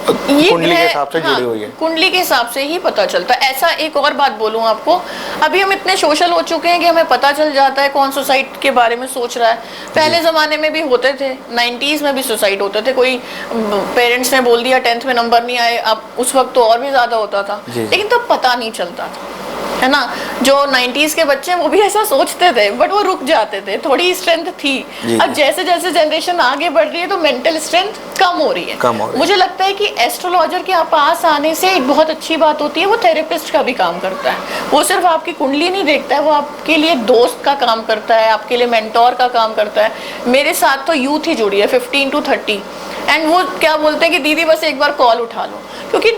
कुंडली के हिसाब से जुड़ी हुई है। कुंडली के हिसाब से ही पता चलता है। ऐसा एक और बात बोलूं आपको, अभी हम इतने सोशल हो चुके हैं कि हमें पता चल जाता है कौन सुसाइड के बारे में सोच रहा है। पहले ज़माने में भी होते थे, 90s में भी सुसाइड होते थे। कोई पेरेंट्स ने बोल दिया 10th में नंबर नहीं आए, अब उस वक्त तो और भी ज़्यादा होता था, लेकिन तब पता नहीं चलता था, है ना। जो 90s के बच्चे वो भी ऐसा सोचते थे, बट वो रुक जाते थे, थोड़ी स्ट्रेंथ थी। अब जैसे जैसे जनरेशन आगे बढ़ रही है तो मेंटल स्ट्रेंथ कम हो रही है। मुझे लगता है कि एस्ट्रोलॉजर के पास आने से एक बहुत अच्छी बात होती है, वो थेरेपिस्ट का भी काम करता है। वो सिर्फ आपकी कुंडली नहीं देखता है, वो आपके लिए दोस्त का काम करता है, आपके लिए मेंटोर का काम करता है। मेरे साथ तो यूथ ही जुड़ी है 15 to 30, एंड वो क्या बोलते हैं कि दीदी बस एक बार कॉल उठा लो, क्योंकि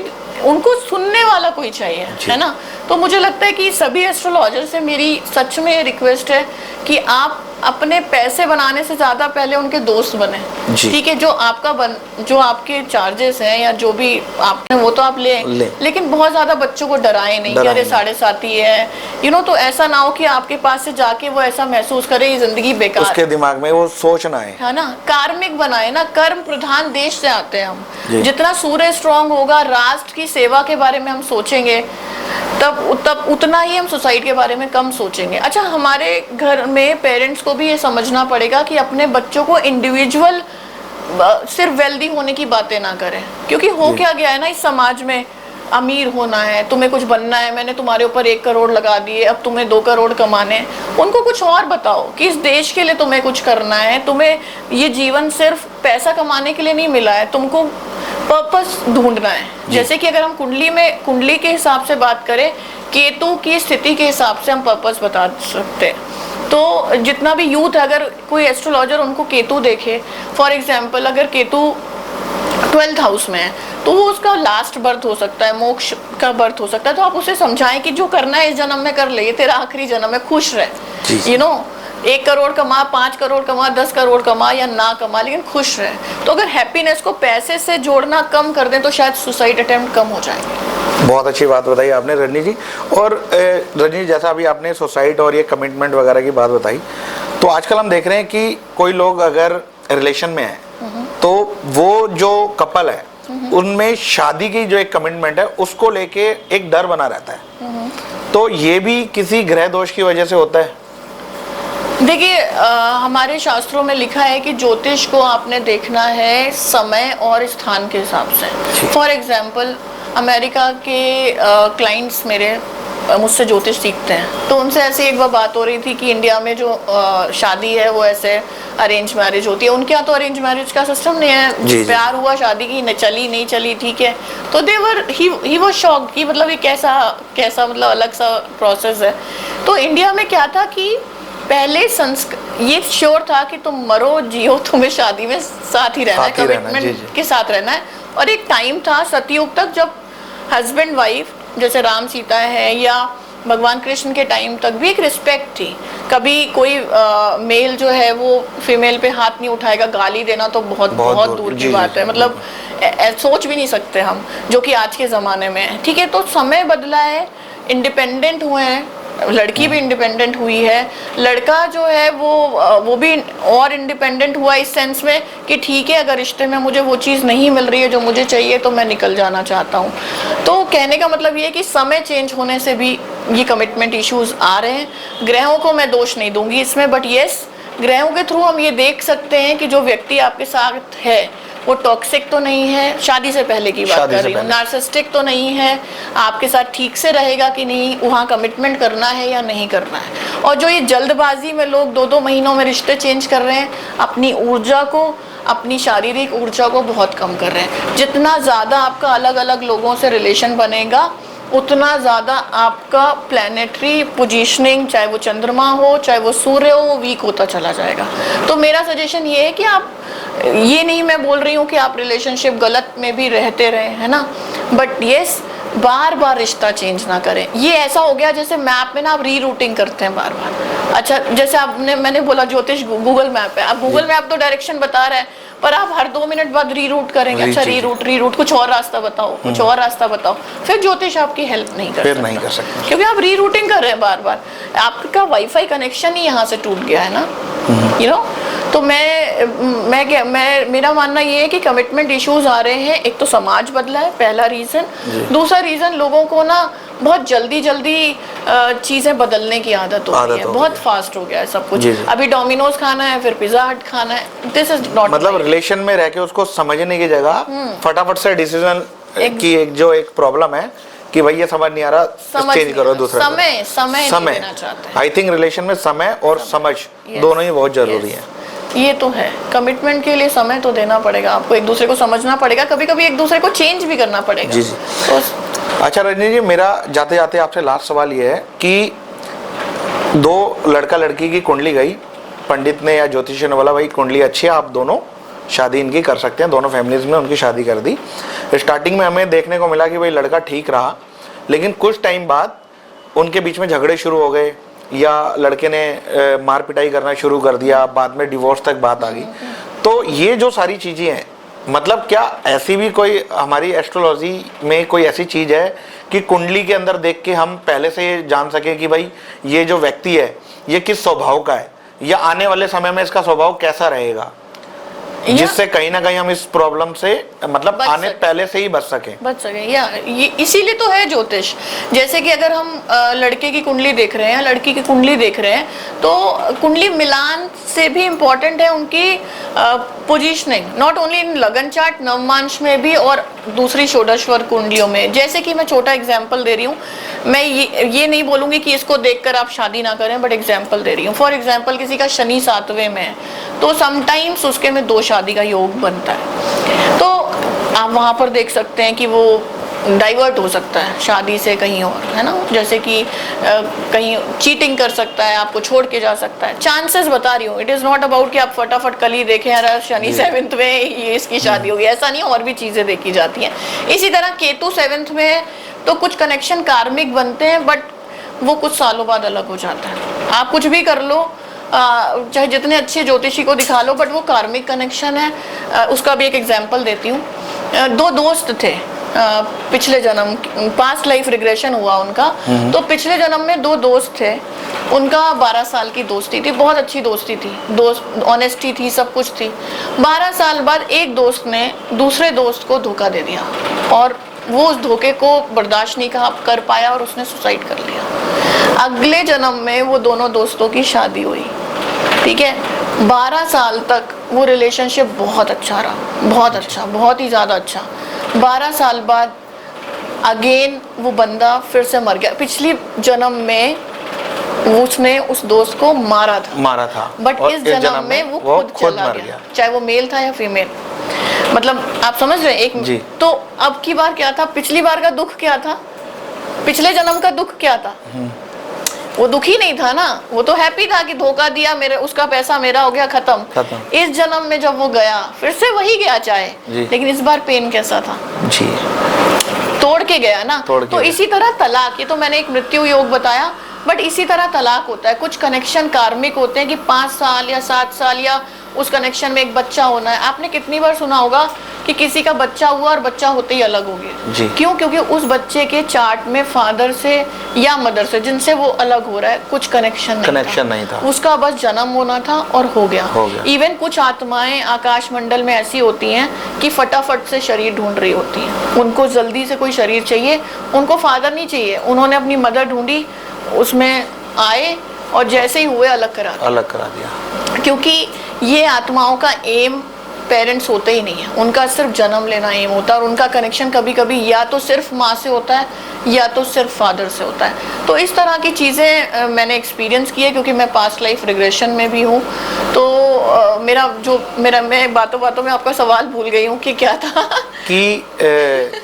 उनको सुनने वाला कोई चाहिए, है ना। तो मुझे लगता है कि सभी एस्ट्रोलॉजर से मेरी सच में रिक्वेस्ट है कि आप अपने पैसे बनाने से ज्यादा पहले उनके दोस्त बने। ठीक है, जो आपके चार्जेस हैं या जो भी आपने वो तो आप ले। लेकिन बहुत ज्यादा बच्चों को डराए नहीं कि अरे 7.5 है, तो ऐसा ना हो कि आपके पास से जाके वो ऐसा महसूस करे ये जिंदगी बेकार, उसके दिमाग में वो सोचना है ना। कार्मिक बनाए ना, कर्म प्रधान देश से आते हैं हम। जितना सूर्य स्ट्रांग होगा, राष्ट्र की सेवा के बारे में हम सोचेंगे, तब उतना ही हम सोसाइटी के बारे में कम सोचेंगे। अच्छा, हमारे घर में पेरेंट्स को भी ये समझना पड़ेगा कि अपने बच्चों को इंडिविजुअल सिर्फ वेल्दी होने की बातें ना करें, क्योंकि हो क्या गया है ना इस समाज में, अमीर होना है, तुम्हें कुछ बनना है, मैंने तुम्हारे ऊपर 1 करोड़ लगा दिए, अब तुम्हें 2 करोड़ कमाने हैं। उनको कुछ और बताओ कि इस देश के लिए तुम्हें कुछ करना है, तुम्हें ये जीवन सिर्फ पैसा कमाने के लिए नहीं मिला है, तुमको पर्पस ढूंढना है। जैसे कि अगर हम कुंडली के हिसाब से बात करें, केतु की स्थिति के हिसाब से हम पर्पस बता सकते हैं। तो जितना भी यूथ है, अगर कोई एस्ट्रोलॉजर उनको केतु देखे, फॉर एग्जाम्पल अगर केतु 12th हाउस में है तो वो उसका लास्ट बर्थ हो सकता है, मोक्ष का बर्थ हो सकता है। तो आप उसे समझाएं कि जो करना है इस जन्म में कर ले, ये तेरा आखिरी जन्म है, खुश रहे। 1 करोड़ कमा, 5 करोड़ कमा, 10 करोड़ कमा या ना कमा, लेकिन खुश रहे। तो अगर हैप्पीनेस को पैसे से जोड़ना कम कर दें तो शायद सुसाइड अटेम्प्ट कम हो जाएंगे। बहुत अच्छी बात बताई आपने रजनी जी। और रजनी, जैसा अभी आपने सुसाइड और ये कमिटमेंट वगैरह की बात बताई, तो आजकल हम देख रहे हैं कि कोई लोग अगर रिलेशन में है तो वो जो कपल है उनमें शादी की जो एक कमिटमेंट है उसको लेके एक डर बना रहता है। तो ये भी किसी ग्रह दोष की वजह से होता है? देखिए, हमारे शास्त्रों में लिखा है कि ज्योतिष को आपने देखना है समय और स्थान के हिसाब से। फॉर एग्जाम्पल अमेरिका के क्लाइंट्स मेरे मुझसे ज्योतिष सीखते हैं, तो उनसे ऐसी एक बात हो रही थी कि इंडिया में जो शादी है वो ऐसे अरेंज मैरिज होती है, उनके यहाँ तो अरेंज मैरिज का सिस्टम नहीं है। जी, प्यार हुआ, शादी की, न चली नहीं चली, ठीक है। तो देवर ही वाज शॉक्ड कि मतलब ये कैसा मतलब अलग सा प्रोसेस है। तो इंडिया में क्या था कि पहले ये श्योर था कि तुम मरो जियो, तुम्हें शादी में साथ ही रहना है, कमिटमेंट के साथ रहना है। और एक टाइम था सतयुग तक जब हस्बैंड वाइफ जैसे राम सीता है या भगवान कृष्ण के टाइम तक भी एक रिस्पेक्ट थी। कभी कोई मेल जो है वो फीमेल पे हाथ नहीं उठाएगा, गाली देना तो बहुत दूर की बात है, मतलब सोच भी नहीं सकते हम, जो कि आज के ज़माने में है। ठीक है, तो समय बदला है, इंडिपेंडेंट हुए हैं, लड़की भी इंडिपेंडेंट हुई है, लड़का जो है वो भी और इंडिपेंडेंट हुआ इस सेंस में कि ठीक है, अगर रिश्ते में मुझे वो चीज़ नहीं मिल रही है जो मुझे चाहिए तो मैं निकल जाना चाहता हूँ। तो कहने का मतलब ये है कि समय चेंज होने से भी ये कमिटमेंट इश्यूज आ रहे हैं। ग्रहों को मैं दोष नहीं दूंगी इसमें, बट येस, ग्रहों के थ्रू हम ये देख सकते हैं कि जो व्यक्ति आपके साथ है वो टॉक्सिक तो नहीं है, शादी से पहले की बात कर रही हूँ, नार्सिसिस्टिक तो नहीं है, आपके साथ ठीक से रहेगा कि नहीं, वहाँ कमिटमेंट करना है या नहीं करना है। और जो ये जल्दबाजी में लोग 2-2 महीनों में रिश्ते चेंज कर रहे हैं, अपनी ऊर्जा को, अपनी शारीरिक ऊर्जा को बहुत कम कर रहे हैं। जितना ज़्यादा आपका अलग अलग लोगों से रिलेशन बनेगा, उतना ज़्यादा आपका प्लैनेटरी पोजीशनिंग, चाहे वो चंद्रमा हो चाहे वो सूर्य हो, वो वीक होता चला जाएगा। तो मेरा सजेशन ये है कि आप, ये नहीं मैं बोल रही हूँ कि आप रिलेशनशिप गलत में भी रहते रहे, है ना, बट येस, बार बार रिश्ता चेंज ना करें। ये ऐसा हो गया जैसे मैप में ना आप रीरूटिंग करते हैं बार बार। अच्छा, जैसे मैंने बोला ज्योतिष गूगल मैप है, अब गूगल मैप तो डायरेक्शन बता रहा है, पर आप हर 2 मिनट बाद रीरूट करेंगे, अच्छा रीरूट कुछ और रास्ता बताओ, कुछ और रास्ता बताओ, फिर ज्योतिष आपकी हेल्प नहीं कर सकता, क्योंकि आप रीरूटिंग कर रहे हैं बार बार। आपका वाईफाई कनेक्शन ही यहाँ से टूट गया है ना, यू नो। तो मेरा मानना ये है कि कमिटमेंट इश्यूज आ रहे हैं। एक तो समाज बदला है, पहला रीजन। दूसरा रीजन, लोगों को ना बहुत जल्दी चीजें बदलने की आदत हो गई है, बहुत फास्ट हो गया है सब कुछ। अभी डोमिनोज खाना है, फिर पिज्जा हट खाना है, दिस इज नॉट, मतलब रिलेशन में रह के उसको समझने की जगह फटाफट से डिसीजन की एक प्रॉब्लम है कि भाई ये समझ नहीं आ रहा, चेंज करो, दूसरा समय देना चाहते हैं। आई थिंक रिलेशन में समय और समझ दोनों ही बहुत जरूरी है। ये तो है, कमिटमेंट के लिए समय तो देना पड़ेगा आपको, एक दूसरे को समझना पड़ेगा, कभी कभी एक दूसरे को चेंज भी करना पड़ेगा। जी। तो अच्छा रजनी जी, मेरा जाते जाते आपसे लास्ट सवाल ये है कि 2 लड़का लड़की की कुंडली गई, पंडित ने या ज्योतिषी ने बोला भाई कुंडली अच्छी है, आप दोनों शादी इनकी कर सकते हैं, दोनों फैमिलीज में उनकी शादी कर दी। स्टार्टिंग में हमें देखने को मिला कि भाई लड़का ठीक रहा, लेकिन कुछ टाइम बाद उनके बीच में झगड़े शुरू हो गए या लड़के ने मार पिटाई करना शुरू कर दिया, बाद में डिवोर्स तक बात आ गई। तो ये जो सारी चीज़ें हैं, मतलब क्या ऐसी भी कोई हमारी एस्ट्रोलॉजी में कोई ऐसी चीज़ है कि कुंडली के अंदर देख के हम पहले से जान सके कि भाई ये जो व्यक्ति है ये किस स्वभाव का है, या आने वाले समय में इसका स्वभाव कैसा रहेगा, जिससे कहीं ना कहीं हम इस प्रॉब्लम से मतलब आने पहले से ही बच सके या ये इसीलिए तो है ज्योतिष। जैसे कि अगर हम लड़के की कुंडली देख रहे हैं, लड़की की कुंडली देख रहे हैं, तो कुंडली मिलान से भी इम्पोर्टेंट है उनकी पोजीशनिंग, नॉट ओनली इन लगन चार्ट, नवमांश में भी और दूसरी षोडशवर कुंडलियों में। जैसे कि मैं छोटा एग्जाम्पल दे रही हूँ, मैं ये नहीं बोलूंगी कि इसको देखकर आप शादी ना करें, बट एग्जाम्पल दे रही हूँ। फॉर एग्जाम्पल, किसी का शनि 7वें में है, तो समटाइम्स उसके में 2 शादी का योग बनता है, तो आप वहाँ पर देख सकते हैं कि वो डाइवर्ट हो सकता है शादी से कहीं और, है ना, जैसे कि कहीं चीटिंग कर सकता है, आपको छोड़ के जा सकता है। चांसेस बता रही हूँ, इट इज़ नॉट अबाउट कि आप फटाफट कल ही देखें यार शनि 7th में ये इसकी शादी होगी, ऐसा नहीं, और भी चीज़ें देखी जाती हैं। इसी तरह केतु 7th में है, तो कुछ कनेक्शन कार्मिक बनते हैं, बट वो कुछ सालों बाद अलग हो जाता है। आप कुछ भी कर लो, चाहे जितने अच्छे ज्योतिषी को दिखा लो, बट वो कार्मिक कनेक्शन है। उसका भी एक एग्जाम्पल देती हूँ। 2 दोस्त थे, पिछले जन्म, पास्ट लाइफ रिग्रेशन हुआ उनका। तो पिछले जन्म में 2 दोस्त थे, उनका 12 साल की दोस्ती थी, बहुत अच्छी दोस्ती थी, दोस्त ऑनेस्टी थी, सब कुछ थी। 12 साल बाद एक दोस्त ने दूसरे दोस्त को धोखा दे दिया, और वो उस धोखे को बर्दाश्त नहीं कर पाया और उसने सुसाइड कर लिया। अगले जन्म में वो दोनों दोस्तों की शादी हुई, ठीक है। 12 साल तक वो रिलेशनशिप बहुत अच्छा रहा, बहुत अच्छा, बहुत ही ज़्यादा अच्छा। 12 साल बाद अगेन वो बंदा फिर से मर गया। पिछली जन्म में उसने उस दोस्त को मारा था बट इस जन्म में वो खुद चला गया, चाहे वो मेल था या फीमेल। मतलब आप समझ रहे हैं एक तो अब की बार क्या था, पिछली बार का दुख क्या था, पिछले जन्म का दुख क्या था, वो दुखी नहीं था ना, वो तो हैप्पी था कि धोखा दिया, मेरे उसका पैसा मेरा हो गया खत्म। इस जन्म में जब वो गया फिर से वही गया चाहे, लेकिन इस बार पेन कैसा था जी, तोड़ के गया ना। तो इसी तरह तलाक, ये तो मैंने एक मृत्यु योग बताया, बट इसी तरह तलाक होता है। कुछ कनेक्शन कार्मिक होते हैं कि 5 साल या 7 साल या उस कनेक्शन में एक बच्चा होना है। आपने कितनी बार सुना होगा कि किसी का बच्चा हुआ और बच्चा होते ही अलग हो गया, क्यों? क्योंकि उस बच्चे के चार्ट में फादर से या मदर से जिनसे वो अलग हो रहा है कुछ कनेक्शन नहीं था। उसका बस जन्म होना था और हो गया। इवन कुछ आत्माएं आकाश मंडल में ऐसी होती हैं कि फटाफट से शरीर ढूंढ रही होती हैं, उनको जल्दी से कोई शरीर चाहिए, उनको फादर नहीं चाहिए, उन्होंने अपनी मदर ढूंढी, उसमें आए और जैसे ही हुए अलग करा दिया। क्योंकि ये आत्माओं का एम पेरेंट्स होते ही नहीं है, उनका सिर्फ जन्म लेना एम होता है, और उनका कनेक्शन कभी कभी या तो सिर्फ माँ से होता है या तो सिर्फ फादर से होता है। तो इस तरह की चीज़ें मैंने एक्सपीरियंस की है, क्योंकि मैं पास्ट लाइफ रिग्रेशन में भी हूँ। तो मैं बातों बातों में आपका सवाल भूल गई हूँ कि क्या था कि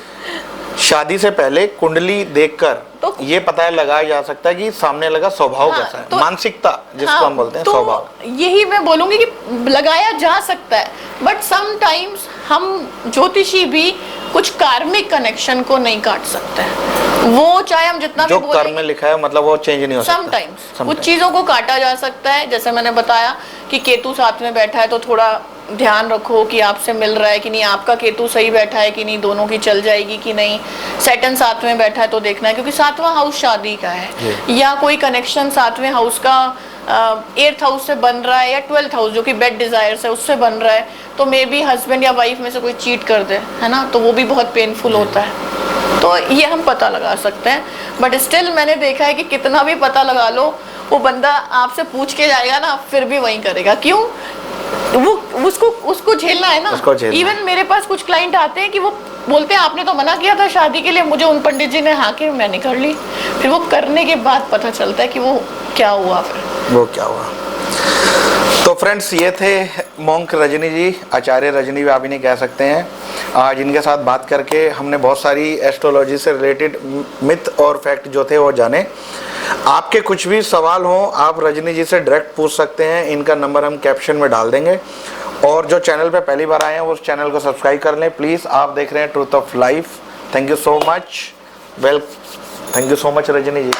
शादी से पहले कुंडली देखकर तो ये पता लगाया जा सकता है कि सामने लगा स्वभाव कैसा है, तो मानसिकता जिसको हम बोलते हैं तो स्वभाव। यही मैं बोलूंगी कि लगाया जा सकता है, बट समटाइम्स हम ज्योतिषी भी कुछ कार्मिक कनेक्शन को नहीं काट सकते हैं। वो चाहे हम जितना भी बोलें, कर्म में लिखा है मतलब वो चेंज नहीं हो सकता। समटाइम्स कुछ चीजों को काटा जा सकता है। जैसे मैंने बताया कि केतु साथ में बैठा है तो थोड़ा ध्यान रखो कि आपसे मिल रहा है कि नहीं, आपका केतु सही बैठा है कि नहीं, दोनों की चल जाएगी कि नहीं। सैटर्न साथ में बैठा है तो देखना है, क्योंकि 7वां हाउस शादी का है, या कोई कनेक्शन 7वें हाउस का 8th हाउस से बन रहा है या 12th हाउस जो कि बेड डिजायर्स है उससे बन रहा है, तो मे बी हस्बैंड या वाइफ में से कोई चीट कर दे, है ना, तो वो भी बहुत पेनफुल होता है। तो ये हम पता लगा सकते हैं, बट स्टिल मैंने देखा है कि कितना भी पता लगा लो, वो बंदा आपसे पूछ के जाएगा ना, फिर भी वही करेगा। क्यों? वो उसको झेलना है ना। इवन मेरे पास कुछ क्लाइंट आते हैं कि वो बोलते हैं आपने तो मना किया था शादी के लिए, मुझे उन पंडित जी ने हाँ के मैंने कर ली। फिर वो करने के बाद पता चलता है कि वो क्या हुआ। तो फ्रेंड्स, ये थे मॉन्क रजनी जी, आचार्य रजनी भी आप इन्हें कह सकते हैं। आज इनके साथ बात करके हमने बहुत सारी एस्ट्रोलॉजी से रिलेटेड मिथ और फैक्ट जो थे वो जाने। आपके कुछ भी सवाल हो आप रजनी जी से डायरेक्ट पूछ सकते हैं, इनका नंबर हम कैप्शन में डाल देंगे। और जो चैनल पे पहली बार आए हैं वो उस चैनल को सब्सक्राइब कर लें प्लीज़। आप देख रहे हैं truth of life. Thank you so much. Thank you so much Rajni ji.